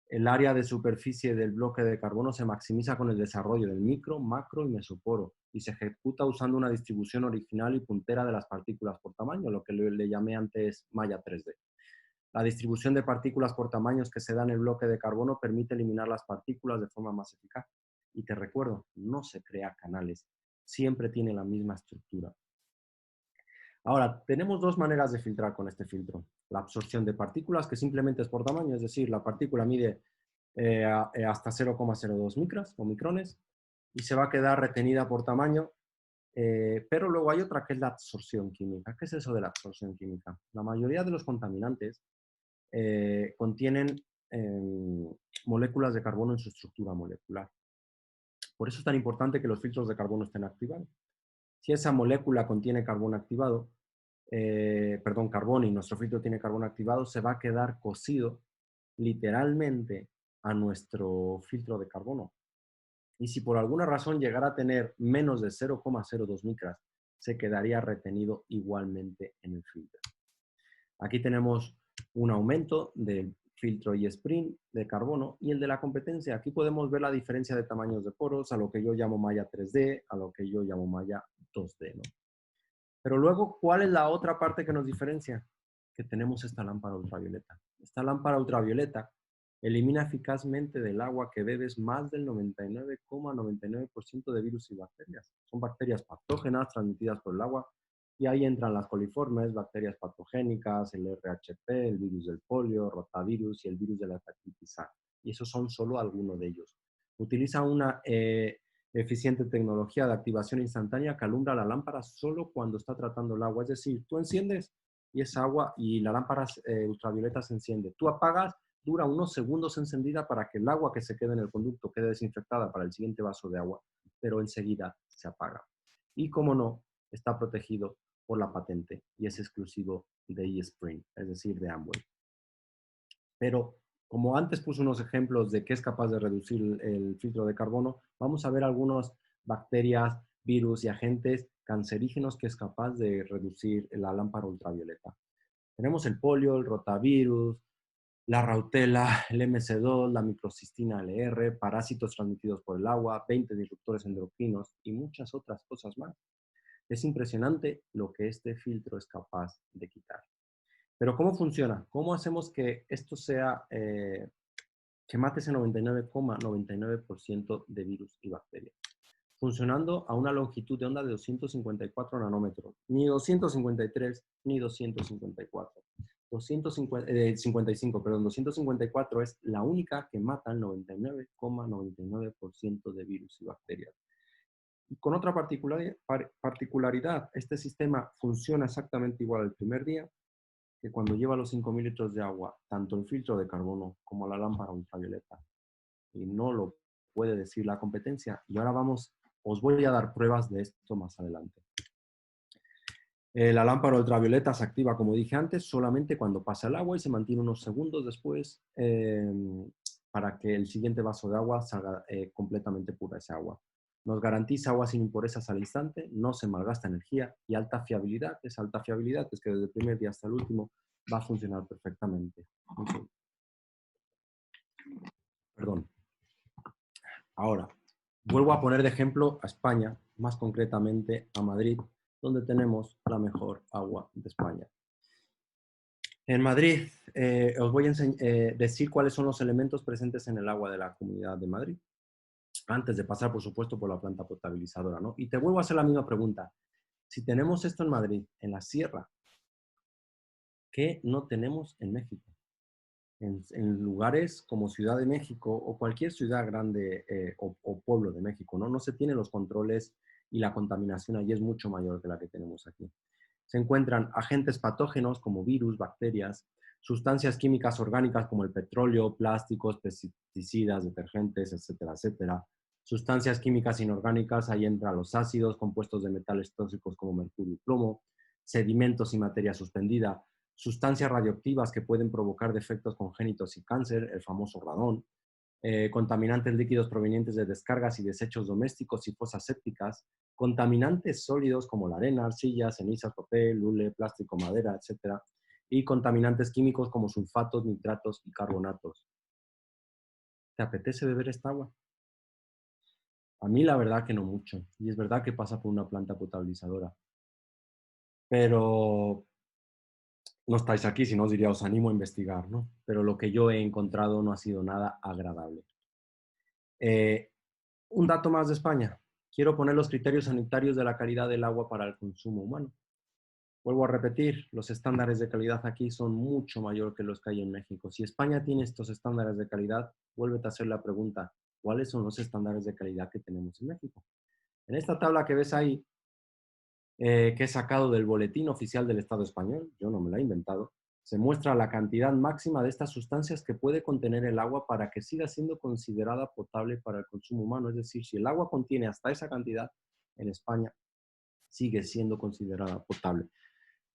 El área de superficie del bloque de carbono se maximiza con el desarrollo del micro, macro y mesoporo y se ejecuta usando una distribución original y puntera de las partículas por tamaño, lo que le llamé antes malla 3D. La distribución de partículas por tamaños que se da en el bloque de carbono permite eliminar las partículas de forma más eficaz. Y te recuerdo, no se crea canales, siempre tiene la misma estructura. Ahora, tenemos dos maneras de filtrar con este filtro. La absorción de partículas, que simplemente es por tamaño, es decir, la partícula mide hasta 0,02 micras o micrones y se va a quedar retenida por tamaño, pero luego hay otra que es la absorción química. ¿Qué es eso de la absorción química? La mayoría de los contaminantes contienen moléculas de carbono en su estructura molecular. Por eso es tan importante que los filtros de carbono estén activados. Si esa molécula contiene carbono activado, carbono y nuestro filtro tiene carbono activado, se va a quedar cosido literalmente a nuestro filtro de carbono. Y si por alguna razón llegara a tener menos de 0,02 micras, se quedaría retenido igualmente en el filtro. Aquí tenemos un aumento del filtro eSpring de carbono y el de la competencia. Aquí podemos ver la diferencia de tamaños de poros a lo que yo llamo malla 3D, a lo que yo llamo malla 2D, ¿no? Pero luego, ¿cuál es la otra parte que nos diferencia? Que tenemos esta lámpara ultravioleta. Esta lámpara ultravioleta elimina eficazmente del agua que bebes más del 99,99% de virus y bacterias. Son bacterias patógenas transmitidas por el agua y ahí entran las coliformes, bacterias patogénicas, el RHP, el virus del polio, rotavirus y el virus de la hepatitis A. Y esos son solo algunos de ellos. Utiliza una eficiente tecnología de activación instantánea que alumbra la lámpara solo cuando está tratando el agua. Es decir, tú enciendes y esa agua y la lámpara ultravioleta se enciende. Tú apagas, dura unos segundos encendida para que el agua que se quede en el conducto quede desinfectada para el siguiente vaso de agua, pero enseguida se apaga. Y como no, está protegido por la patente y es exclusivo de eSpring, es decir, de Amway. Pero como antes puse unos ejemplos de qué es capaz de reducir el filtro de carbono, vamos a ver algunas bacterias, virus y agentes cancerígenos que es capaz de reducir la lámpara ultravioleta. Tenemos el polio, el rotavirus, la rautela, el MC2, la microcistina LR, parásitos transmitidos por el agua, 20 disruptores endocrinos y muchas otras cosas más. Es impresionante lo que este filtro es capaz de quitar. Pero ¿cómo funciona? ¿Cómo hacemos que esto sea, que mate ese 99,99% de virus y bacterias? Funcionando a una longitud de onda de 254 nanómetros, ni 253 ni 254. 254 es la única que mata el 99,99% de virus y bacterias. Y con otra particularidad, este sistema funciona exactamente igual el primer día que cuando lleva los 5.000 litros de agua, tanto el filtro de carbono como la lámpara ultravioleta. Y no lo puede decir la competencia. Y ahora os voy a dar pruebas de esto más adelante. La lámpara ultravioleta se activa, como dije antes, solamente cuando pasa el agua y se mantiene unos segundos después para que el siguiente vaso de agua salga completamente pura esa agua. Nos garantiza agua sin impurezas al instante, no se malgasta energía y alta fiabilidad. Esa alta fiabilidad es que desde el primer día hasta el último va a funcionar perfectamente. Okay. Perdón. Ahora, vuelvo a poner de ejemplo a España, más concretamente a Madrid, donde tenemos la mejor agua de España. En Madrid, os voy a decir cuáles son los elementos presentes en el agua de la Comunidad de Madrid, antes de pasar, por supuesto, por la planta potabilizadora, ¿no? Y te vuelvo a hacer la misma pregunta. Si tenemos esto en Madrid, en la sierra, ¿qué no tenemos en México? En lugares como Ciudad de México o cualquier ciudad grande o pueblo de México, ¿no? No se tienen los controles y la contaminación allí es mucho mayor que la que tenemos aquí. Se encuentran agentes patógenos como virus, bacterias, sustancias químicas orgánicas como el petróleo, plásticos, pesticidas, detergentes, etcétera, etcétera. Sustancias químicas inorgánicas, ahí entran los ácidos, compuestos de metales tóxicos como mercurio y plomo, sedimentos y materia suspendida, sustancias radioactivas que pueden provocar defectos congénitos y cáncer, el famoso radón, contaminantes líquidos provenientes de descargas y desechos domésticos y fosas sépticas, contaminantes sólidos como la arena, arcilla, cenizas, papel, hule, plástico, madera, etc. Y contaminantes químicos como sulfatos, nitratos y carbonatos. ¿Te apetece beber esta agua? A mí la verdad que no mucho. Y es verdad que pasa por una planta potabilizadora. Pero no estáis aquí, si no os diría, os animo a investigar, ¿no? Pero lo que yo he encontrado no ha sido nada agradable. Un dato más de España. Quiero poner los criterios sanitarios de la calidad del agua para el consumo humano. Vuelvo a repetir, los estándares de calidad aquí son mucho mayor que los que hay en México. Si España tiene estos estándares de calidad, vuélvete a hacer la pregunta, ¿cuáles son los estándares de calidad que tenemos en México? En esta tabla que ves ahí, que he sacado del Boletín Oficial del Estado Español, yo no me la he inventado, se muestra la cantidad máxima de estas sustancias que puede contener el agua para que siga siendo considerada potable para el consumo humano. Es decir, si el agua contiene hasta esa cantidad, en España sigue siendo considerada potable.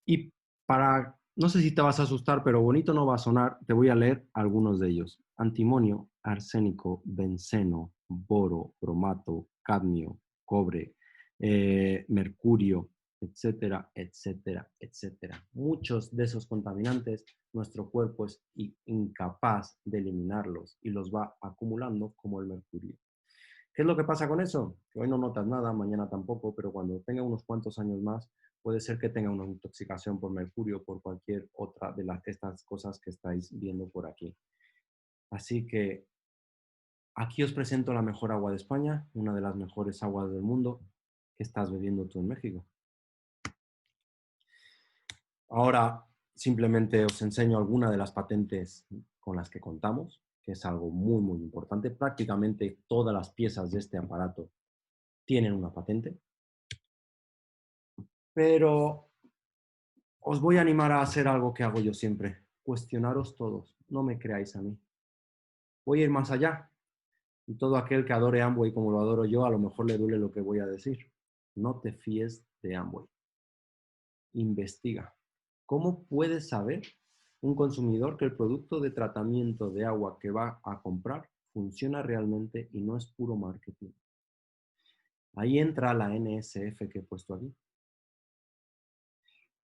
Y para, no sé si te vas a asustar, pero bonito no va a sonar, te voy a leer algunos de ellos. Antimonio, arsénico, benceno, boro, bromato, cadmio, cobre, mercurio, etcétera, etcétera, etcétera. Muchos de esos contaminantes, nuestro cuerpo es incapaz de eliminarlos y los va acumulando como el mercurio. ¿Qué es lo que pasa con eso? Que hoy no notas nada, mañana tampoco, pero cuando tenga unos cuantos años más, puede ser que tenga una intoxicación por mercurio, por cualquier otra de estas cosas que estáis viendo por aquí. Así que aquí os presento la mejor agua de España, una de las mejores aguas del mundo que estás bebiendo tú en México. Ahora simplemente os enseño algunas de las patentes con las que contamos, que es algo muy, muy importante. Prácticamente todas las piezas de este aparato tienen una patente. Pero os voy a animar a hacer algo que hago yo siempre. Cuestionaros todos. No me creáis a mí. Voy a ir más allá. Y todo aquel que adore Amway como lo adoro yo, a lo mejor le duele lo que voy a decir. No te fíes de Amway. Investiga. ¿Cómo puede saber un consumidor que el producto de tratamiento de agua que va a comprar funciona realmente y no es puro marketing? Ahí entra la NSF que he puesto aquí.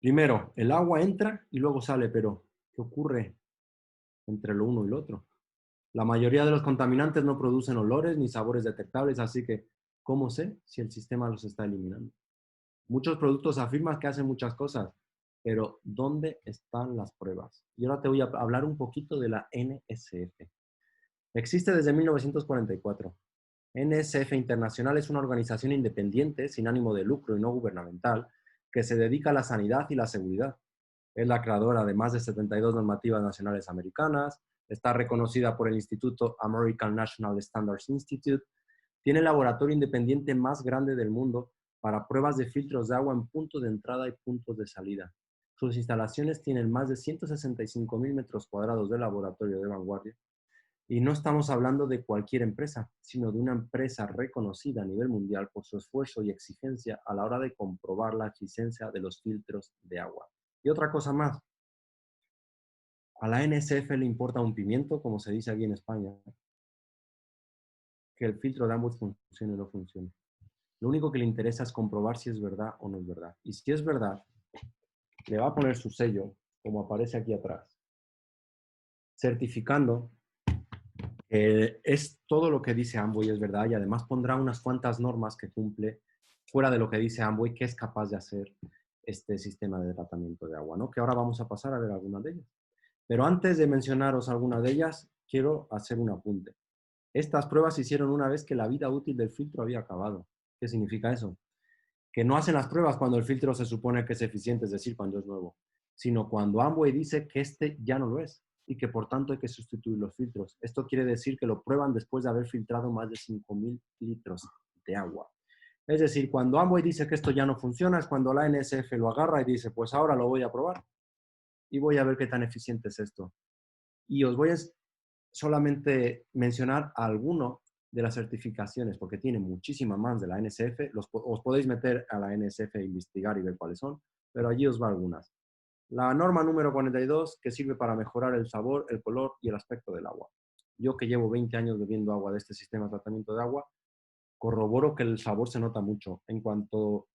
Primero, el agua entra y luego sale, pero ¿qué ocurre entre lo uno y lo otro? La mayoría de los contaminantes no producen olores ni sabores detectables, así que ¿cómo sé si el sistema los está eliminando? Muchos productos afirman que hacen muchas cosas, pero ¿dónde están las pruebas? Y ahora te voy a hablar un poquito de la NSF. Existe desde 1944. NSF Internacional es una organización independiente, sin ánimo de lucro y no gubernamental, que se dedica a la sanidad y la seguridad. Es la creadora de más de 72 normativas nacionales americanas, está reconocida por el Instituto American National Standards Institute, tiene el laboratorio independiente más grande del mundo para pruebas de filtros de agua en punto de entrada y puntos de salida. Sus instalaciones tienen más de 165,000 metros cuadrados de laboratorio de vanguardia. Y no estamos hablando de cualquier empresa, sino de una empresa reconocida a nivel mundial por su esfuerzo y exigencia a la hora de comprobar la eficiencia de los filtros de agua. Y otra cosa más, a la NSF le importa un pimiento, como se dice aquí en España, que el filtro de ambos funcione o no funcione. Lo único que le interesa es comprobar si es verdad o no es verdad. Y si es verdad, le va a poner su sello, como aparece aquí atrás, certificando que es todo lo que dice Amway es verdad, y además pondrá unas cuantas normas que cumple fuera de lo que dice Amway, que es capaz de hacer este sistema de tratamiento de agua, ¿no? Que ahora vamos a pasar a ver algunas de ellas. Pero antes de mencionaros algunas de ellas, quiero hacer un apunte. Estas pruebas se hicieron una vez que la vida útil del filtro había acabado. ¿Qué significa eso? Que no hacen las pruebas cuando el filtro se supone que es eficiente, es decir, cuando es nuevo, sino cuando Amway dice que este ya no lo es y que por tanto hay que sustituir los filtros. Esto quiere decir que lo prueban después de haber filtrado más de 5,000 litros de agua. Es decir, cuando Amway dice que esto ya no funciona, es cuando la NSF lo agarra y dice, pues ahora lo voy a probar y voy a ver qué tan eficiente es esto. Y os voy a solamente mencionar alguno de las certificaciones, porque tiene muchísima más de la NSF, os podéis meter a la NSF e investigar y ver cuáles son, pero allí os va algunas. La norma número 42, que sirve para mejorar el sabor, el color y el aspecto del agua. Yo que llevo 20 años bebiendo agua de este sistema de tratamiento de agua, corroboro que el sabor se nota mucho. En cuanto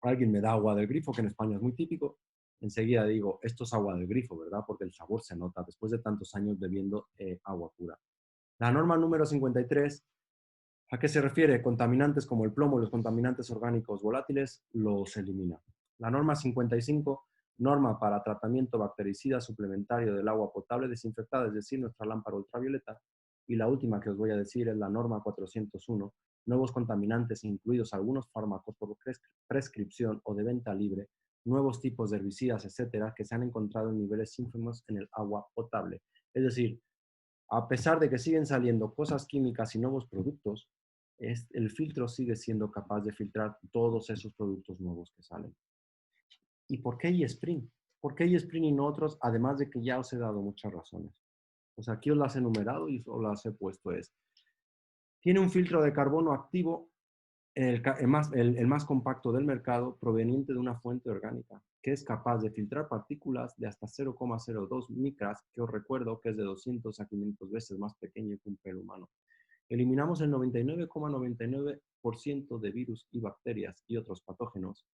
alguien me da agua del grifo, que en España es muy típico, enseguida digo, esto es agua del grifo, ¿verdad? Porque el sabor se nota después de tantos años bebiendo agua pura. La norma número 53, ¿a qué se refiere? Contaminantes como el plomo y los contaminantes orgánicos volátiles los elimina. La norma 55, norma para tratamiento bactericida suplementario del agua potable desinfectada, es decir, nuestra lámpara ultravioleta. Y la última que os voy a decir es la norma 401, nuevos contaminantes, incluidos algunos fármacos por prescripción o de venta libre, nuevos tipos de herbicidas, etcétera, que se han encontrado en niveles ínfimos en el agua potable. Es decir, a pesar de que siguen saliendo cosas químicas y nuevos productos, el filtro sigue siendo capaz de filtrar todos esos productos nuevos que salen. ¿Y por qué eSpring? ¿Por qué eSpring y no otros? Además de que ya os he dado muchas razones. Pues aquí os las he enumerado y os las he puesto. Tiene un filtro de carbono activo, el más compacto del mercado, proveniente de una fuente orgánica, que es capaz de filtrar partículas de hasta 0,02 micras, que os recuerdo que es de 200 a 500 veces más pequeño que un pelo humano. Eliminamos el 99,99% de virus y bacterias y otros patógenos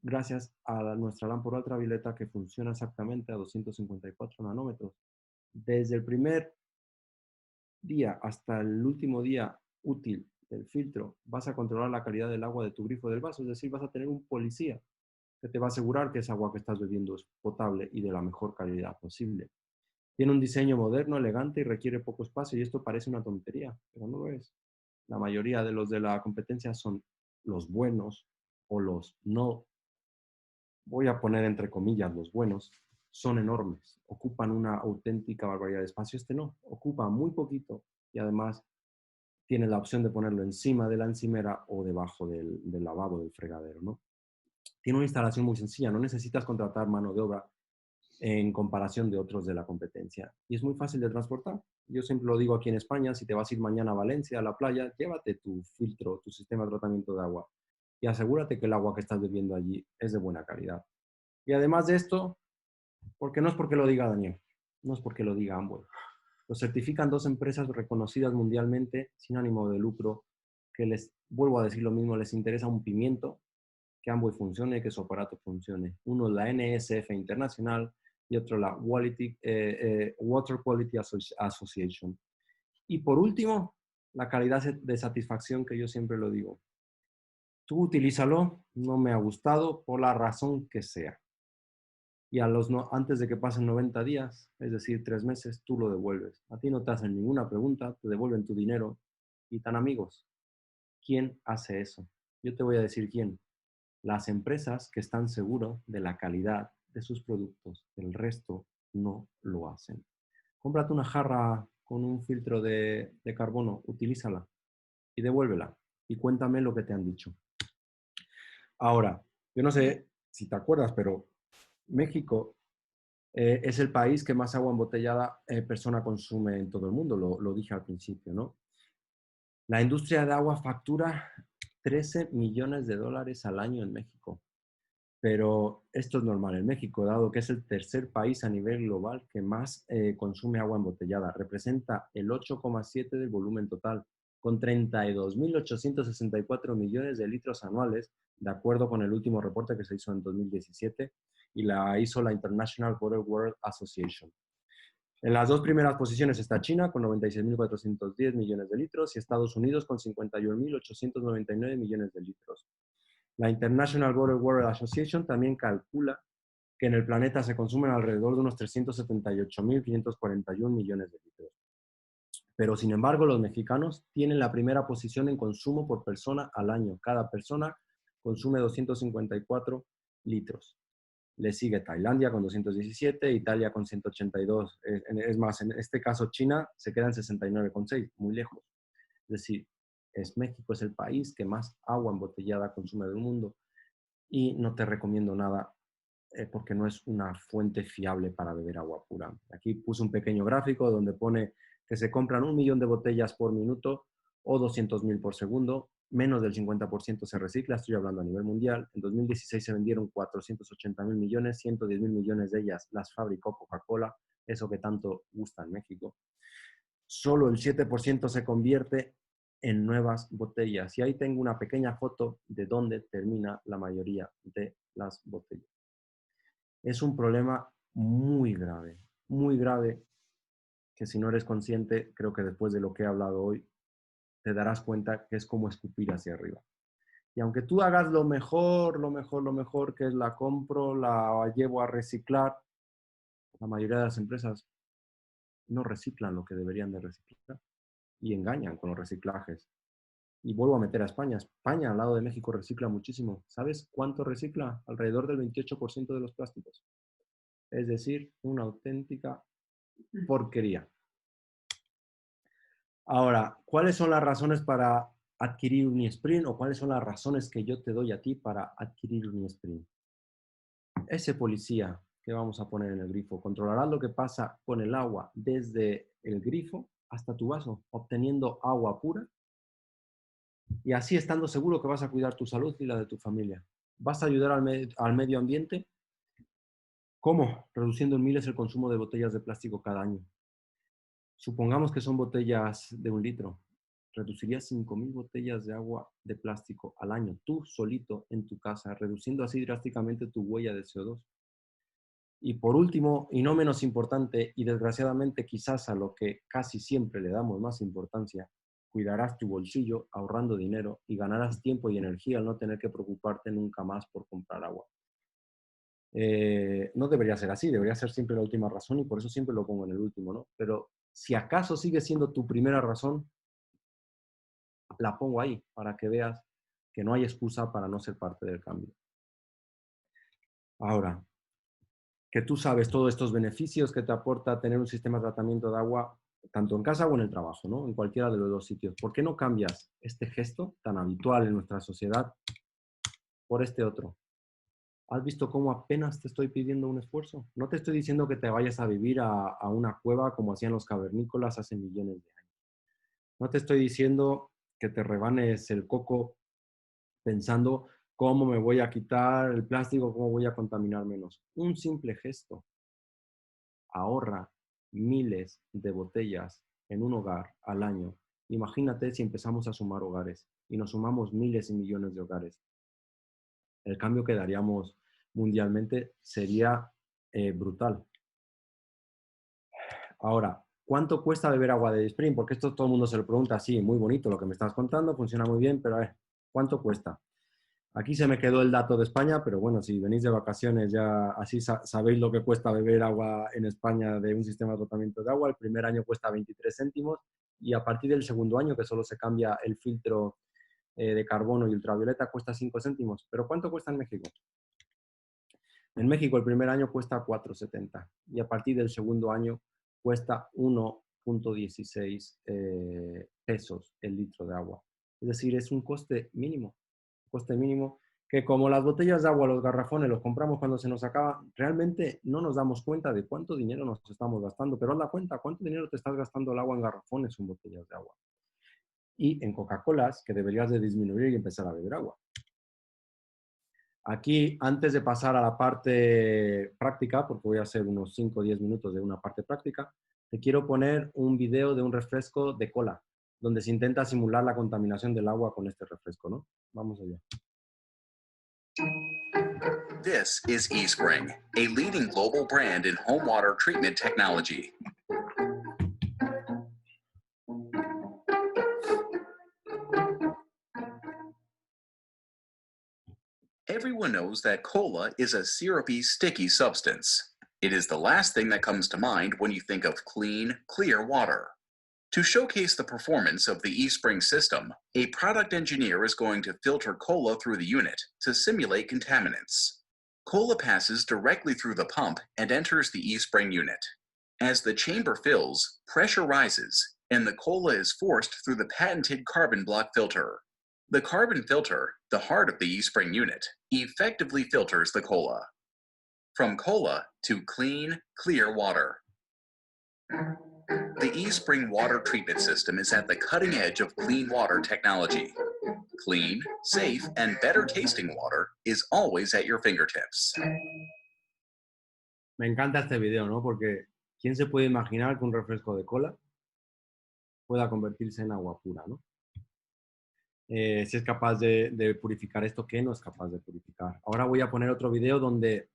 gracias a nuestra lámpara ultravioleta que funciona exactamente a 254 nanómetros. Desde el primer día hasta el último día útil del filtro, vas a controlar la calidad del agua de tu grifo del vaso, es decir, vas a tener un policía que te va a asegurar que esa agua que estás bebiendo es potable y de la mejor calidad posible. Tiene un diseño moderno, elegante y requiere poco espacio y esto parece una tontería, pero no lo es. La mayoría de los de la competencia son los buenos o los no, voy a poner entre comillas, los buenos, son enormes, ocupan una auténtica barbaridad de espacio. Este no, ocupa muy poquito y además tiene la opción de ponerlo encima de la encimera o debajo del lavabo, del fregadero, ¿no? Tiene una instalación muy sencilla, no necesitas contratar mano de obra en comparación de otros de la competencia. Y es muy fácil de transportar. Yo siempre lo digo aquí en España, si te vas a ir mañana a Valencia, a la playa, llévate tu filtro, tu sistema de tratamiento de agua y asegúrate que el agua que estás bebiendo allí es de buena calidad. Y además de esto, porque no es porque lo diga Daniel, no es porque lo diga Amway, lo certifican dos empresas reconocidas mundialmente sin ánimo de lucro, que les, vuelvo a decir lo mismo, les interesa un pimiento, que Amway funcione y que su aparato funcione. Uno es la NSF Internacional y otro la Water Quality Association. Y por último, la calidad de satisfacción que yo siempre lo digo. Tú utilízalo, no me ha gustado por la razón que sea. Y antes de que pasen 90 días, es decir, 3 meses, tú lo devuelves. A ti no te hacen ninguna pregunta, te devuelven tu dinero y tan amigos. ¿Quién hace eso? Yo te voy a decir quién. Las empresas que están seguras de la calidad de sus productos. El resto no lo hacen. Cómprate una jarra con un filtro de carbono, utilízala y devuélvela. Y cuéntame lo que te han dicho. Ahora, yo no sé si te acuerdas, pero México es el país que más agua embotellada persona consume en todo el mundo, lo dije al principio, ¿no? La industria de agua factura 13 millones de dólares al año en México. Pero esto es normal en México, dado que es el tercer país a nivel global que más consume agua embotellada. Representa el 8,7% del volumen total, con 32.864 millones de litros anuales, de acuerdo con el último reporte que se hizo en 2017 y la hizo la International Bottled Water Association. En las dos primeras posiciones está China con 96.410 millones de litros y Estados Unidos con 51.899 millones de litros. La International Bottled Water Association también calcula que en el planeta se consumen alrededor de unos 378.541 millones de litros. Pero, sin embargo, los mexicanos tienen la primera posición en consumo por persona al año. Cada persona consume 254 litros. Le sigue Tailandia con 217, Italia con 182. Es más, en este caso China se queda en 69,6, muy lejos. Es decir, México es el país que más agua embotellada consume del mundo y no te recomiendo nada porque no es una fuente fiable para beber agua pura. Aquí puse un pequeño gráfico donde pone que se compran 1 millón de botellas por minuto o 200.000 por segundo. Menos del 50% se recicla, estoy hablando a nivel mundial. En 2016 se vendieron 480.000 millones, 110.000 millones de ellas las fabricó Coca-Cola, eso que tanto gusta en México. Solo el 7% se convierte en nuevas botellas. Y ahí tengo una pequeña foto de dónde termina la mayoría de las botellas. Es un problema muy grave, que si no eres consciente, creo que después de lo que he hablado hoy, te darás cuenta que es como escupir hacia arriba. Y aunque tú hagas lo mejor, que es la compro, la llevo a reciclar, la mayoría de las empresas no reciclan lo que deberían de reciclar y engañan con los reciclajes. Y vuelvo a meter a España. España, al lado de México, recicla muchísimo. ¿Sabes cuánto recicla? Alrededor del 28% de los plásticos. Es decir, una auténtica porquería. Ahora, ¿cuáles son las razones para adquirir un e-sprint o cuáles son las razones que yo te doy a ti para adquirir un e-sprint? Ese policía que vamos a poner en el grifo controlará lo que pasa con el agua desde el grifo hasta tu vaso, obteniendo agua pura y así estando seguro que vas a cuidar tu salud y la de tu familia. ¿Vas a ayudar al medio ambiente? ¿Cómo? Reduciendo en miles el consumo de botellas de plástico cada año. Supongamos que son botellas de 1 litro. Reducirías 5.000 botellas de agua de plástico al año, tú solito en tu casa, reduciendo así drásticamente tu huella de CO2. Y por último, y no menos importante, y desgraciadamente quizás a lo que casi siempre le damos más importancia, cuidarás tu bolsillo ahorrando dinero y ganarás tiempo y energía al no tener que preocuparte nunca más por comprar agua. No debería ser así, debería ser siempre la última razón y por eso siempre lo pongo en el último, ¿no? Pero si acaso sigue siendo tu primera razón, la pongo ahí para que veas que no hay excusa para no ser parte del cambio. Ahora, que tú sabes todos estos beneficios que te aporta tener un sistema de tratamiento de agua, tanto en casa o en el trabajo, ¿no? En cualquiera de los dos sitios. ¿Por qué no cambias este gesto tan habitual en nuestra sociedad por este otro? ¿Has visto cómo apenas te estoy pidiendo un esfuerzo? No te estoy diciendo que te vayas a vivir a una cueva como hacían los cavernícolas hace millones de años. No te estoy diciendo que te rebanes el coco pensando cómo me voy a quitar el plástico, cómo voy a contaminar menos. Un simple gesto ahorra miles de botellas en un hogar al año. Imagínate si empezamos a sumar hogares y nos sumamos miles y millones de hogares. El cambio que daríamos mundialmente sería brutal. Ahora, ¿cuánto cuesta beber agua de Spring? Porque esto todo el mundo se lo pregunta, sí, muy bonito lo que me estás contando, funciona muy bien, pero ¿cuánto cuesta? Aquí se me quedó el dato de España, pero bueno, si venís de vacaciones ya así sabéis lo que cuesta beber agua en España de un sistema de tratamiento de agua. El primer año cuesta 23 céntimos y a partir del segundo año, que solo se cambia el filtro de carbono y ultravioleta, cuesta 5 céntimos. ¿Pero cuánto cuesta en México? En México el primer año cuesta 4,70 y a partir del segundo año cuesta 1,16 pesos el litro de agua. Es decir, es un coste mínimo que como las botellas de agua, los garrafones, los compramos cuando se nos acaba, realmente no nos damos cuenta de cuánto dinero nos estamos gastando, pero haz la cuenta, ¿cuánto dinero te estás gastando el agua en garrafones o en botellas de agua? Y en Coca-Colas, que deberías de disminuir y empezar a beber agua. Aquí, antes de pasar a la parte práctica, porque voy a hacer unos 5 o 10 minutos de una parte práctica, te quiero poner un video de un refresco de cola, donde se intenta simular la contaminación del agua con este refresco, ¿no? Vamos allá.
This is eSpring, a leading global brand in home water treatment technology. Everyone knows that cola is a syrupy, sticky substance. It is the last thing that comes to mind when you think of clean, clear water. To showcase the performance of the eSpring system, a product engineer is going to filter cola through the unit to simulate contaminants. Cola passes directly through the pump and enters the eSpring unit. As the chamber fills, pressure rises, and the cola is forced through the patented carbon block filter. The carbon filter, the heart of the eSpring unit, effectively filters the cola. From cola to clean, clear water. The eSpring water treatment system is at the cutting edge of clean water technology. Clean, safe, and better tasting water is always at your fingertips.
Me encanta este video, ¿no? Porque ¿quién se puede imaginar que un refresco de cola pueda convertirse en agua pura, ¿no? Si es capaz de purificar esto, ¿qué no es capaz de purificar? Ahora voy a poner otro video donde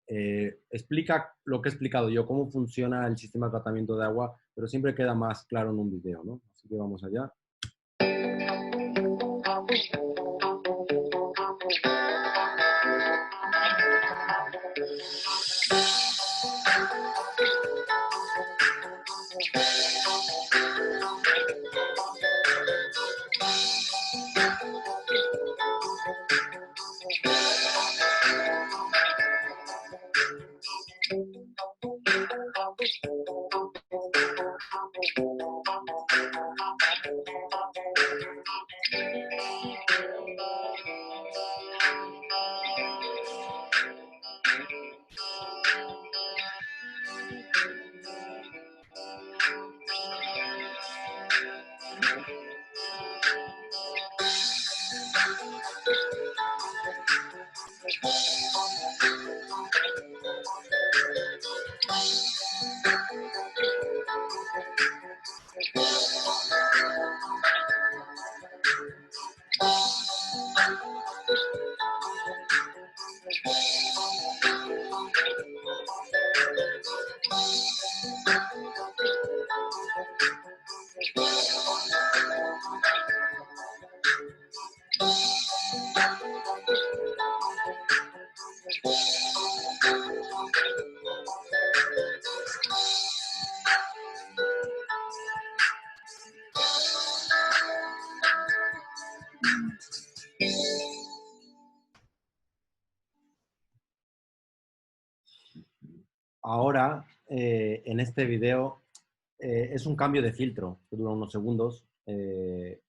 explica lo que he explicado yo, cómo funciona el sistema de tratamiento de agua, pero siempre queda más claro en un video, ¿no? Así que vamos allá. Ahora, en este video, es un cambio de filtro que dura unos segundos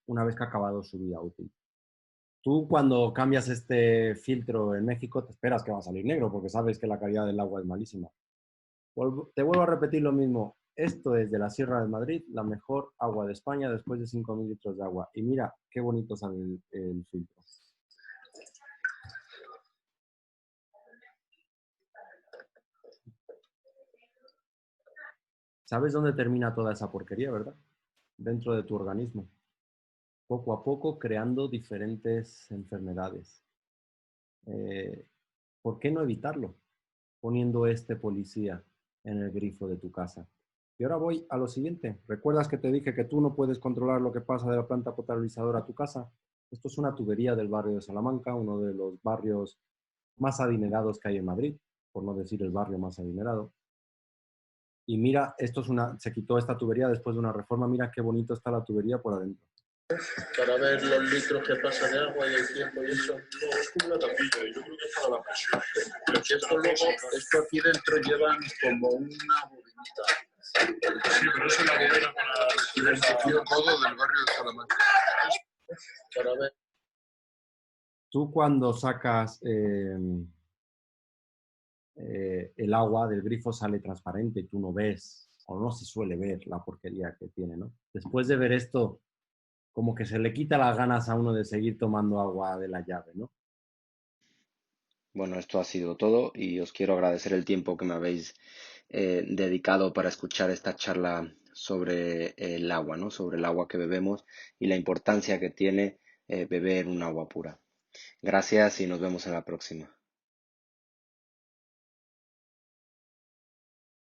una vez que ha acabado su vida útil. Tú cuando cambias este filtro en México te esperas que va a salir negro porque sabes que la calidad del agua es malísima. Te vuelvo a repetir lo mismo. Esto es de la Sierra de Madrid, la mejor agua de España después de 5.000 litros de agua. Y mira qué bonito sale el filtro. ¿Sabes dónde termina toda esa porquería, verdad? Dentro de tu organismo. Poco a poco creando diferentes enfermedades. ¿Por qué no evitarlo? Poniendo este policía en el grifo de tu casa. Y ahora voy a lo siguiente. ¿Recuerdas que te dije que tú no puedes controlar lo que pasa de la planta potabilizadora a tu casa? Esto es una tubería del barrio de Salamanca, uno de los barrios más adinerados que hay en Madrid, por no decir el barrio más adinerado. Y mira, se quitó esta tubería después de una reforma. Mira qué bonito está la tubería por adentro.
Para ver los litros que pasa de agua y el tiempo y eso. No, es como una tapilla, yo creo que es para la presión. Porque esto aquí dentro llevan como una bobinita. Sí, pero eso es la bobina para el sitio todo del barrio de Salamanca. Para ver.
Tú cuando sacas el agua del grifo sale transparente y tú no ves, o no se suele ver la porquería que tiene, ¿no? Después de ver esto, como que se le quita las ganas a uno de seguir tomando agua de la llave, ¿no?
Bueno, esto ha sido todo y os quiero agradecer el tiempo que me habéis dedicado para escuchar esta charla sobre el agua, ¿no? Sobre el agua que bebemos y la importancia que tiene beber un agua pura. Gracias y nos vemos en la próxima.